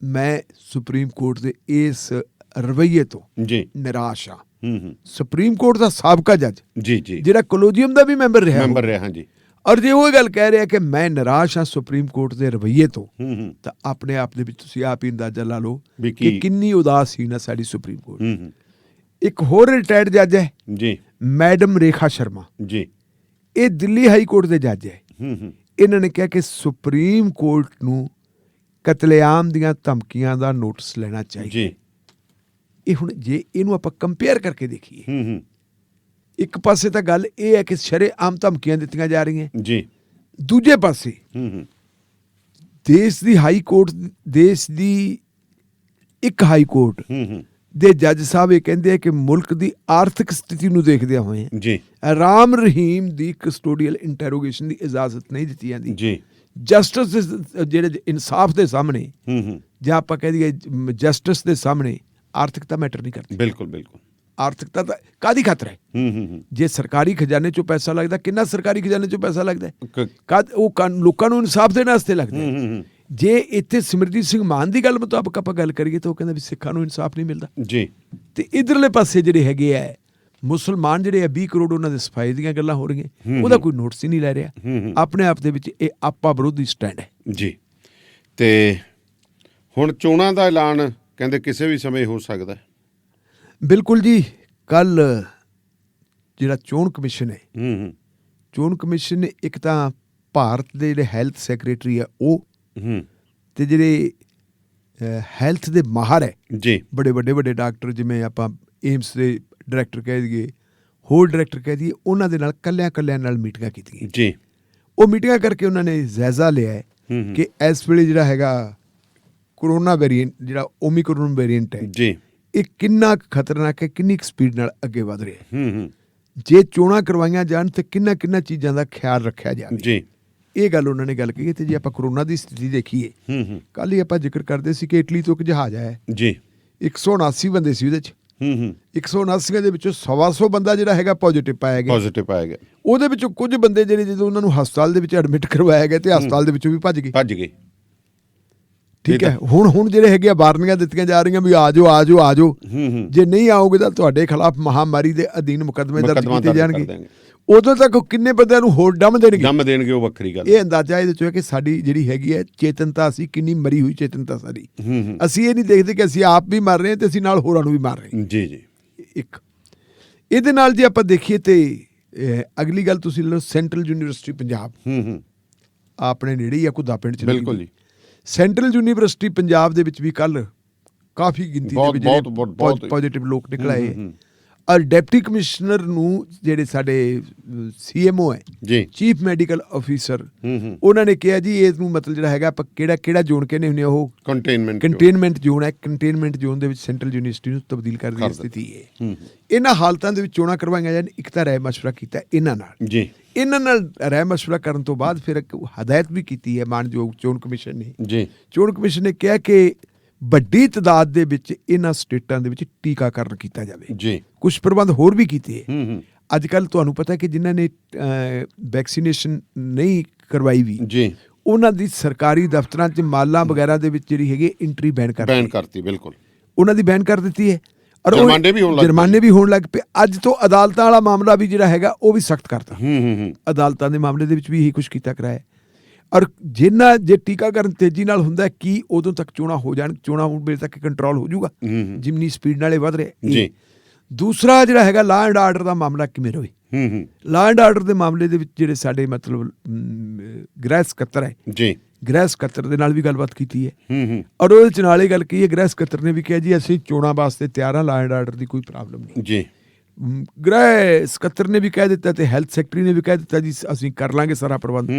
ਮੈਂ ਸੁਪਰੀਮ ਕੋਰਟ ਦੇ ਇਸ ਰਵੱਈਏ ਤੋਂ ਜੀ ਨਿਰਾਸ਼ ਹਾਂ। ਸੁਪਰੀਮ ਕੋਰਟ ਦਾ ਸਾਬਕਾ ਜੱਜ ਜੀ ਜੀ ਜਿਹੜਾ ਕੋਲੋਜੀਅਮ ਦਾ ਵੀ ਮੈਂਬਰ ਰਿਹਾ ਹਾਂਜੀ, ਔਰ ਜੇ ਉਹ ਗੱਲ ਕਹਿ ਰਿਹਾ ਕਿ ਮੈਂ ਨਿਰਾਸ਼ ਹਾਂ ਸੁਪਰੀਮ ਕੋਰਟ ਦੇ ਰਵੱਈਏ ਤੋਂ, ਤਾਂ ਆਪਣੇ ਆਪ ਦੇ ਵਿੱਚ ਤੁਸੀਂ ਆਪ ਹੀ ਅੰਦਾਜ਼ਾ ਲਾ ਲਓ ਕਿ ਕਿੰਨੀ ਉਦਾਸੀਨ ਹੈ ਸਾਡੀ ਸੁਪਰੀਮ ਕੋਰਟ। ਇੱਕ ਹੋਰ ਰਿਟਾਇਰਡ ਜੱਜ ਹੈ ਜੀ ਮੈਡਮ ਰੇਖਾ ਸ਼ਰਮਾ ਜੀ, ਇਹ ਦਿੱਲੀ ਹਾਈ ਕੋਰਟ ਦੇ ਜੱਜ ਹੈ। ਇਹਨਾਂ ਨੇ ਕਿਹਾ ਕਿ ਸੁਪਰੀਮ ਕੋਰਟ ਨੂੰ ਕਤਲੇਆਮ ਦੀਆਂ ਧਮਕੀਆਂ ਦਾ ਨੋਟਿਸ ਲੈਣਾ ਚਾਹੀਦਾ ਜੀ। ਇਹ ਹੁਣ ਜੇ ਇਹਨੂੰ ਆਪਾਂ ਕੰਪੇਅਰ ਕਰਕੇ ਦੇਖੀਏ, ਇੱਕ ਪਾਸੇ ਤਾਂ ਗੱਲ ਇਹ ਹੈ ਕਿ ਸ਼ਰੇਆਮ ਧਮਕੀਆਂ ਦਿੱਤੀਆਂ ਜਾ ਰਹੀਆਂ ਜੀ, ਦੂਜੇ ਪਾਸੇ ਦੇਸ਼ ਦੀ ਹਾਈ ਕੋਰਟ, ਦੇਸ਼ ਦੀ ਇੱਕ ਹਾਈ ਕੋਰਟ ਦੇ ਜੱਜ ਸਾਹਿਬ ਇਹ ਕਹਿੰਦੇ ਆ ਕਿ ਮੁਲਕ ਦੀ ਆਰਥਿਕ ਸਥਿਤੀ ਨੂੰ ਦੇਖਦਿਆਂ ਹੋਏ ਜੀ ਰਾਮ ਰਹੀਮ ਦੀ ਕਸਟੋਡੀਅਲ ਇੰਟਰੋਗੇਸ਼ਨ ਦੀ ਇਜਾਜ਼ਤ ਨਹੀਂ ਦਿੱਤੀ ਜਾਂਦੀ ਜੀ। ਜਸਟਿਸ ਦੇ ਜਿਹੜੇ ਇਨਸਾਫ ਦੇ ਸਾਹਮਣੇ, ਜਾਂ ਆਪਾਂ ਕਹਿ ਦਈਏ ਜਸਟਿਸ ਦੇ ਸਾਹਮਣੇ ਆਰਥਿਕਤਾ ਮੈਟਰ ਨਹੀਂ ਕਰਦੀ। ਬਿਲਕੁਲ ਬਿਲਕੁਲ, ਆਰਥਿਕਤਾ ਤਾਂ ਕਾਹਦੀ ਖਾਤਰ ਹੈ? ਜੇ ਸਰਕਾਰੀ ਖਜ਼ਾਨੇ ਚੋਂ ਪੈਸਾ ਲੱਗਦਾ, ਕਿੰਨਾ ਸਰਕਾਰੀ ਖਜ਼ਾਨੇ ਚੋਂ ਪੈਸਾ ਲੱਗਦਾ? ਉਹ ਲੋਕਾਂ ਨੂੰ ਇਨਸਾਫ ਦੇਣ ਵਾਸਤੇ ਲੱਗਦਾ। ਜੇ ਇੱਥੇ ਸਿਮਰਜੀਤ ਸਿੰਘ ਮਾਨ ਦੀ ਗੱਲ ਮੁਤਾਬਕ ਆਪਾਂ ਗੱਲ ਕਰੀਏ ਤਾਂ ਉਹ ਕਹਿੰਦਾ ਵੀ ਸਿੱਖਾਂ ਨੂੰ ਇਨਸਾਫ ਨਹੀਂ ਮਿਲਦਾ ਜੀ। ਤੇ ਇਧਰਲੇ ਪਾਸੇ ਜਿਹੜੇ ਹੈਗੇ ਆ ਮੁਸਲਮਾਨ ਜਿਹੜੇ ਆ 20 ਕਰੋੜ ਉਹਨਾਂ ਦੇ ਸਫਾਈ ਦੀਆਂ ਗੱਲਾਂ ਹੋ ਰਹੀਆਂ, ਉਹਦਾ ਕੋਈ ਨੋਟਿਸ ਹੀ ਨਹੀਂ ਲੈ ਰਿਹਾ। ਆਪਣੇ ਆਪ ਦੇ ਵਿੱਚ ਇਹ ਆਪਾ ਵਿਰੋਧੀ ਸਟੈਂਡ ਹੈ ਜੀ। ਤੇ ਹੁਣ ਚੋਣਾਂ ਦਾ ਐਲਾਨ ਕਹਿੰਦੇ ਕਿਸੇ ਵੀ ਸਮੇਂ ਹੋ ਸਕਦਾ। ਬਿਲਕੁਲ ਜੀ। ਕੱਲ ਜਿਹੜਾ ਚੋਣ ਕਮਿਸ਼ਨ ਹੈ, ਚੋਣ ਕਮਿਸ਼ਨ ਨੇ ਇੱਕ ਤਾਂ ਭਾਰਤ ਦੇ ਜਿਹੜੇ ਹੈਲਥ ਸੈਕਟਰੀ ਆ ਉਹ, ਤੇ ਜਿਹੜੇ ਹੈਲਥ ਦੇ ਮਾਹਰ ਹੈ ਜੀ, ਬੜੇ ਵੱਡੇ ਡਾਕਟਰ, ਜਿਵੇਂ ਆਪਾਂ ਏਮਸ ਦੇ ਡਾਇਰੈਕਟਰ ਕਹਿ ਦਈਏ, ਹੋਰ ਡਾਇਰੈਕਟਰ ਕਹਿ ਦਈਏ, ਉਹਨਾਂ ਦੇ ਨਾਲ ਕੱਲਿਆਂ ਨਾਲ ਮੀਟਿੰਗਾਂ ਕੀਤੀਆਂ ਜੀ। ਉਹ ਮੀਟਿੰਗਾਂ ਕਰਕੇ ਉਹਨਾਂ ਨੇ ਜਾਇਜ਼ਾ ਲਿਆ ਹੈ ਕਿ ਇਸ ਵੇਲੇ ਜਿਹੜਾ ਹੈਗਾ ਕੋਰੋਨਾ ਵੇਰੀਐਂਟ, ਜਿਹੜਾ ਓਮਿਕਰੋਨ ਵੇਰੀਐਂਟ ਹੈ ਜੀ, ਇਹ ਕਿੰਨਾ ਖਤਰਨਾਕ ਹੈ, ਕਿੰਨੀ ਸਪੀਡ ਨਾਲ ਅੱਗੇ ਵਧ ਰਿਹਾ ਹੈ। ਜੇ ਚੋਣਾਂ ਕਰਵਾਈਆਂ ਜਾਣ ਤੇ ਕਿੰਨਾ ਚੀਜ਼ਾਂ ਦਾ ਖਿਆਲ ਰੱਖਿਆ ਜਾਵੇ ਜੀ। ਇਹ ਗੱਲ ਉਹਨਾਂ ਨੇ ਗੱਲ ਕਹੀ। ਤੇ ਜੇ ਆਪਾਂ ਕੋਰੋਨਾ ਦੀ ਸਥਿਤੀ ਦੇਖੀਏ, ਕੱਲ ਹੀ ਆਪਾਂ ਜ਼ਿਕਰ ਕਰਦੇ ਸੀ ਕਿ ਇਟਲੀ ਤੋਂ ਇੱਕ ਜਹਾਜ਼ ਆਇਆ ਜੀ, 179 ਬੰਦੇ ਸੀ ਉਹਦੇ ਚ। 179 ਦੇ ਵਿੱਚੋਂ 125 ਬੰਦਾ ਜਿਹੜਾ ਹੈਗਾ ਪੋਜ਼ਿਟਿਵ ਪਾਇਆ ਗਿਆ। ਉਹਦੇ ਵਿੱਚੋਂ ਕੁਝ ਬੰਦੇ ਜਿਹੜੇ ਜਦੋਂ ਉਹਨਾਂ ਨੂੰ ਹਸਪਤਾਲ ਦੇ ਵਿੱਚ ਐਡਮਿਟ ਕਰਵਾਇਆ ਗਿਆ ਤੇ ਹਸਪਤਾਲ ਦੇ ਵਿੱਚੋਂ ਵੀ ਭੱਜ ਗਏ। ਠੀਕ ਹੈ। ਹੁਣ ਜਿਹੜੇ ਹੈਗੇ ਆ ਵਾਰਨਿੰਗਾਂ ਦਿੱਤੀਆਂ ਜਾ ਰਹੀਆਂ ਵੀ ਆ ਜਾਓ, ਜੇ ਨਹੀਂ ਆਓਗੇ ਤਾਂ ਤੁਹਾਡੇ ਖਿਲਾਫ ਮਹਾਮਾਰੀ ਦੇ ਅਧੀਨ ਮੁਕੱਦਮੇ ਦਰਜ ਕੀਤੇ ਜਾਣਗੇ। ਉਦੋਂ ਤੱਕ ਕਿੰਨੇ ਬੰਦਿਆਂ ਨੂੰ ਹੋਰ ਡੰਮ ਦੇਣਗੇ ਉਹ ਵੱਖਰੀ ਗੱਲ। ਇਹ ਅੰਦਾਜ਼ਾ ਇਹਦੇ ਚੋਂ ਹੈ ਕਿ ਸਾਡੀ ਜਿਹੜੀ ਹੈਗੀ ਹੈ ਚੇਤਨਤਾ, ਅਸੀਂ ਕਿੰਨੀ ਮਰੀ ਹੋਈ ਚੇਤਨਤਾ ਸਾਡੀ। ਅਸੀਂ ਇਹ ਨਹੀਂ ਦੇਖਦੇ ਕਿ ਅਸੀਂ ਆਪ ਵੀ ਮਰ ਰਹੇ ਹਾਂ ਤੇ ਅਸੀਂ ਨਾਲ ਹੋਰਾਂ ਨੂੰ ਵੀ ਮਾਰ ਰਹੇ ਹਾਂ ਜੀ। ਇੱਕ ਇਹਦੇ ਨਾਲ ਜੇ ਆਪਾਂ ਦੇਖੀਏ ਤੇ ਅਗਲੀ ਗੱਲ ਤੁਸੀਂ ਲੈ ਲਓ, ਸੈਂਟਰਲ ਯੂਨੀਵਰਸਿਟੀ ਪੰਜਾਬ ਆਪਣੇ ਨੇੜੇ ਹੀ ਆ, ਘੁੱਦਾ ਪਿੰਡ ਚ। ਬਿਲਕੁਲ ਜੀ। ਸੈਂਟਰਲ ਯੂਨੀਵਰਸਿਟੀ ਪੰਜਾਬ ਦੇ ਵਿੱਚ ਵੀ ਕੱਲ ਕਾਫੀ ਗਿਣਤੀ ਦੇ ਵਿੱਚ ਪੋਜ਼ਿਟਿਵ ਲੋਕ ਨਿਕਲ ਆਏ। ਔਰ ਡਿਪਟੀ ਕਮਿਸ਼ਨਰ ਨੂੰ ਜਿਹੜੇ ਸਾਡੇ CMO ਹੈ ਜੀ, ਚੀਫ ਮੈਡੀਕਲ ਆਫੀਸਰ, ਉਹਨਾਂ ਨੇ ਕਿਹਾ ਜੀ ਇਸ ਨੂੰ ਮਤਲਬ ਜਿਹੜਾ ਹੈਗਾ ਆਪਾਂ ਕਿਹੜਾ ਜ਼ੋਨ ਕਹਿੰਦੇ ਹੁੰਦੇ ਉਹ ਕੰਟੇਨਮੈਂਟ ਜ਼ੋਨ ਹੈ। ਕੰਟੇਨਮੈਂਟ ਜ਼ੋਨ ਦੇ ਵਿੱਚ ਸੈਂਟਰਲ ਯੂਨੀਵਰਸਿਟੀ ਨੂੰ ਤਬਦੀਲ ਕਰਨ ਦੀ ਸਥਿਤੀ ਹੈ। ਇਹਨਾਂ ਹਾਲਤਾਂ ਦੇ ਵਿੱਚ ਚੋਣਾਂ ਕਰਵਾਈਆਂ ਜਾਣ। ਇੱਕ ਤਾਂ ਰਾਏ ਮਸ਼ਵਰਾ ਕੀਤਾ ਇਹਨਾਂ ਨਾਲ ਜੀ, ਇਹਨਾਂ ਨਾਲ ਰਾਏ ਮਸ਼ਵਰਾ ਕਰਨ ਤੋਂ ਬਾਅਦ ਫਿਰ ਹਦਾਇਤ ਵੀ ਕੀਤੀ ਹੈ ਮਾਨਯੋਗ ਚੋਣ ਕਮਿਸ਼ਨ ਨੇ ਜੀ। ਚੋਣ ਕਮਿਸ਼ਨ ਨੇ ਕਿਹਾ ਕਿ ਵੱਡੀ ਤਾਦਾਦ ਦੇ ਵਿੱਚ ਇਹਨਾਂ ਸਟੇਟਾਂ ਦੇ ਵਿੱਚ ਟੀਕਾਕਰਨ ਕੀਤਾ ਜਾਵੇ ਜੀ। ਕੁਝ ਪ੍ਰਬੰਧ ਹੋਰ ਵੀ ਕੀਤੇ। ਅੱਜ ਕੱਲ੍ਹ ਤੁਹਾਨੂੰ ਪਤਾ ਕਿ ਜਿਨ੍ਹਾਂ ਨੇ ਵੈਕਸੀਨੇਸ਼ਨ ਨਹੀਂ ਕਰਵਾਈ ਵੀ ਜੀ, ਉਹਨਾਂ ਦੀ ਸਰਕਾਰੀ ਦਫ਼ਤਰਾਂ 'ਚ ਮਾਲਾਂ ਵਗੈਰਾ ਦੇ ਵਿੱਚ ਜਿਹੜੀ ਹੈਗੀ ਐਂਟਰੀ ਬੈਨ ਕਰਤੀ। ਬਿਲਕੁਲ ਉਹਨਾਂ ਦੀ ਬੈਨ ਕਰ ਦਿੱਤੀ ਹੈ। ਔਰ ਜੁਰਮਾਨੇ ਵੀ ਹੋਣ ਲੱਗ ਪਏ। ਅੱਜ ਤੋਂ ਅਦਾਲਤਾਂ ਵਾਲਾ ਮਾਮਲਾ ਵੀ ਜਿਹੜਾ ਹੈਗਾ ਉਹ ਵੀ ਸਖਤ ਕਰਤਾ। ਅਦਾਲਤਾਂ ਦੇ ਮਾਮਲੇ ਦੇ ਵਿੱਚ ਵੀ ਇਹੀ ਕੁਛ ਕੀਤਾ ਕਰਾਇਆ। ਔਰ ਜੇ ਟੀਕਾਕਰਨ ਤੇਜ਼ੀ ਨਾਲ ਹੁੰਦਾ ਕੀ ਉਦੋਂ ਤੱਕ ਚੋਣਾਂ ਹੋ ਜਾਣ, ਚੋਣਾਂ ਹੋਣ ਵੇਲੇ ਤੱਕ ਕੰਟਰੋਲ ਹੋ ਜਾਊਗਾ ਜਿੰਨੀ ਸਪੀਡ ਨਾਲ ਇਹ ਵੱਧ ਰਿਹਾ ਜੀ। ਦੂਸਰਾ ਜਿਹੜਾ ਹੈਗਾ ਲਾਅ ਐਂਡ ਆਰਡਰ ਦਾ ਮਾਮਲਾ ਕਿਵੇਂ ਰਹੇ। ਲਾਅ ਐਂਡ ਆਰਡਰ ਦੇ ਮਾਮਲੇ ਦੇ ਵਿੱਚ ਜਿਹੜੇ ਸਾਡੇ ਮਤਲਬ ਗ੍ਰਹਿ ਸਕੱਤਰ ਹੈ ਜੀ, ਗ੍ਰਹਿ ਸਕੱਤਰ ਦੇ ਨਾਲ ਵੀ ਗੱਲਬਾਤ ਕੀਤੀ ਹੈ। ਔਰ ਉਹਦੇ ਚ ਨਾਲ ਇਹ ਗੱਲ ਕਹੀ ਹੈ, ਗ੍ਰਹਿ ਸਕੱਤਰ ਨੇ ਵੀ ਕਿਹਾ ਜੀ ਅਸੀਂ ਚੋਣਾਂ ਵਾਸਤੇ ਤਿਆਰ ਹਾਂ, ਲਾਅ ਐਂਡ ਆਰਡਰ ਦੀ ਕੋਈ ਪ੍ਰੋਬਲਮ ਨਹੀਂ ਜੀ। ਗ੍ਰਹਿ ਸਕੱਤਰ ਨੇ ਵੀ ਕਹਿ ਦਿੱਤਾ ਤੇ ਹੈਲਥ ਸੈਕਟਰੀ ਨੇ ਵੀ ਕਹਿ ਦਿੱਤਾ ਜੀ ਅਸੀਂ ਕਰ ਲਾਂਗੇ ਸਾਰਾ ਪ੍ਰਬੰਧ।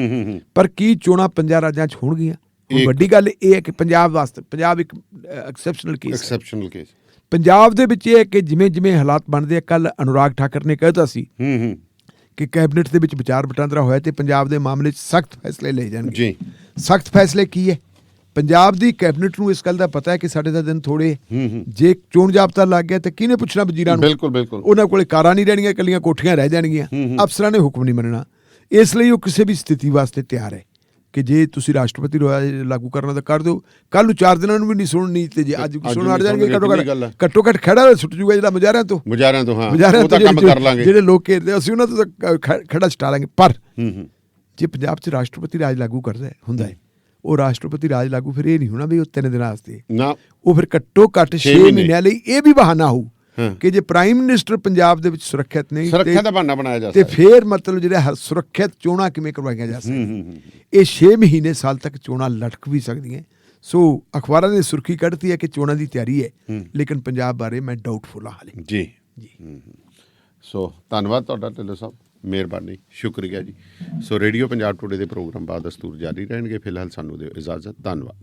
ਪਰ ਕੀ ਚੋਣਾਂ 5 ਰਾਜਾਂ 'ਚ ਹੋਣਗੀਆਂ? ਵੱਡੀ ਗੱਲ ਇਹ ਹੈ ਕਿ ਪੰਜਾਬ ਵਾਸਤੇ, ਪੰਜਾਬ ਇੱਕ ਐਕਸੈਪਸ਼ਨਲ ਕੇਸ। ਪੰਜਾਬ ਦੇ ਵਿੱਚ ਇਹ ਹੈ ਕਿ ਜਿਵੇਂ ਹਾਲਾਤ ਬਣਦੇ ਆ, ਕੱਲ ਅਨੁਰਾਗ ਠਾਕਰ ਨੇ ਕਹਿਤਾ ਸੀ ਕਿ ਕੈਬਨਿਟ ਦੇ ਵਿੱਚ ਵਿਚਾਰ ਵਟਾਂਦਰਾ ਹੋਇਆ ਤੇ ਪੰਜਾਬ ਦੇ ਮਾਮਲੇ 'ਚ ਸਖਤ ਫੈਸਲੇ ਲਏ ਜਾਣਗੇ। ਸਖਤ ਫੈਸਲੇ ਕੀ ਹੈ? ਪੰਜਾਬ ਦੀ ਕੈਬਨਿਟ ਨੂੰ ਇਸ ਗੱਲ ਦਾ ਪਤਾ ਹੈ ਕਿ ਸਾਡੇ ਦਾ ਦਿਨ ਥੋੜੇ, ਜੇ ਚੋਣ ਜਾਬਤਾ ਲੱਗ ਗਿਆ ਤੇ ਕਿਹਨੇ ਪੁੱਛਣਾ ਵਜ਼ੀਰਾਂ ਨੂੰ? ਬਿਲਕੁਲ ਬਿਲਕੁਲ। ਉਹਨਾਂ ਕੋਲੇ ਕਾਰਾਂ ਨਹੀਂ ਰਹਿਣੀਆਂ, ਇਕੱਲੀਆਂ ਕੋਠੀਆਂ ਰਹਿ ਜਾਣਗੀਆਂ, ਅਫਸਰਾਂ ਨੇ ਹੁਕਮ ਨਹੀਂ ਮੰਨਣਾ। ਇਸ ਲਈ ਉਹ ਕਿਸੇ ਵੀ ਸਥਿਤੀ ਵਾਸਤੇ ਤਿਆਰ ਹੈ ਕਿ ਜੇ ਤੁਸੀਂ ਰਾਸ਼ਟਰਪਤੀ ਰਾਜ ਲਾਗੂ ਕਰਨਾ ਤਾਂ ਕਰ ਦਿਓ, ਕੱਲ ਨੂੰ 4 ਦਿਨਾਂ ਨੂੰ ਵੀ ਨਹੀਂ ਸੁਣਨੀ, ਤੇ ਜੇ ਅੱਜ ਸੁਣਨ ਹਟ ਜਾਣਗੇ ਘੱਟੋ ਘੱਟ ਖੜਾ ਸੁੱਟ ਜੂਗਾ ਜਿਹੜਾ ਮੁਜ਼ਾਹਰਿਆਂ ਤੋਂ ਹਾਂ, ਮੁਜ਼ਾਹਰਿਆਂ ਉਹ ਤਾਂ ਕੰਮ ਕਰ ਲਾਂਗੇ। ਜਿਹੜੇ ਲੋਕ ਘੇਰਦੇ ਅਸੀਂ ਉਹਨਾਂ ਤੋਂ ਤਾਂ ਖੜਾ ਛਟਾ ਲਾਂਗੇ। ਪਰ ਜੇ ਪੰਜਾਬ 'ਚ ਰਾਸ਼ਟਰਪਤੀ ਰਾਜ ਲਾਗੂ ਹੁੰਦਾ ਹੈ, ਉਹ ਰਾਸ਼ਟਰਪਤੀ ਰਾਜ ਲਾਗੂ ਫਿਰ ਇਹ ਨਹੀਂ ਹੋਣਾ ਵੀ ਉਹ 3 ਦਿਨਾਂ ਵਾਸਤੇ ਨਾ, ਉਹ ਫਿਰ ਘੱਟੋ ਘੱਟ 6 ਮਹੀਨਿਆਂ ਲਈ ਇਹ ਵੀ ਬਹਾਨਾ ਹੋਊ ਕਿ ਜੇ ਪ੍ਰਾਈਮ ਮਿਨਿਸਟਰ ਪੰਜਾਬ ਦੇ ਵਿੱਚ ਸੁਰੱਖਿਅਤ ਨਹੀਂ, ਸੁਰੱਖਿਆ ਦਾ ਬਹਾਨਾ ਬਣਾਇਆ ਜਾ ਤੇ ਫਿਰ ਮਤਲਬ ਜਿਹੜਾ ਸੁਰੱਖਿਅਤ ਚੋਣਾਂ ਕਿਵੇਂ ਕਰਵਾਈਆਂ ਜਾ ਸਕਦੀਆਂ। ਇਹ 6 ਮਹੀਨੇ ਸਾਲ ਤੱਕ ਚੋਣਾਂ ਲਟਕ ਵੀ ਸਕਦੀਆਂ। ਸੋ ਅਖਬਾਰਾਂ ਨੇ ਸੁਰਖੀ ਕੱਢਤੀ ਹੈ ਕਿ ਚੋਣਾਂ ਦੀ ਤਿਆਰੀ ਹੈ, ਲੇਕਿਨ ਪੰਜਾਬ ਬਾਰੇ ਮੈਂ ਡਾਊਟਫੁਲ ਹਾਂ ਹਾਲੇ। ਜੀ। ਸੋ ਧੰਨਵਾਦ ਤੁਹਾਡਾ ਢਿੱਲੋਂ ਸਾਹਿਬ, ਮਿਹਰਬਾਨੀ, ਸ਼ੁਕਰੀਆ ਜੀ। ਸੋ ਰੇਡੀਓ ਪੰਜਾਬ ਟੁਡੇ ਦੇ ਪ੍ਰੋਗਰਾਮ ਬਾਅਦ ਦਸਤੂਰ ਜਾਰੀ ਰਹਿਣਗੇ। ਫਿਲਹਾਲ ਸਾਨੂੰ ਦਿਓ ਇਜਾਜ਼ਤ। ਧੰਨਵਾਦ।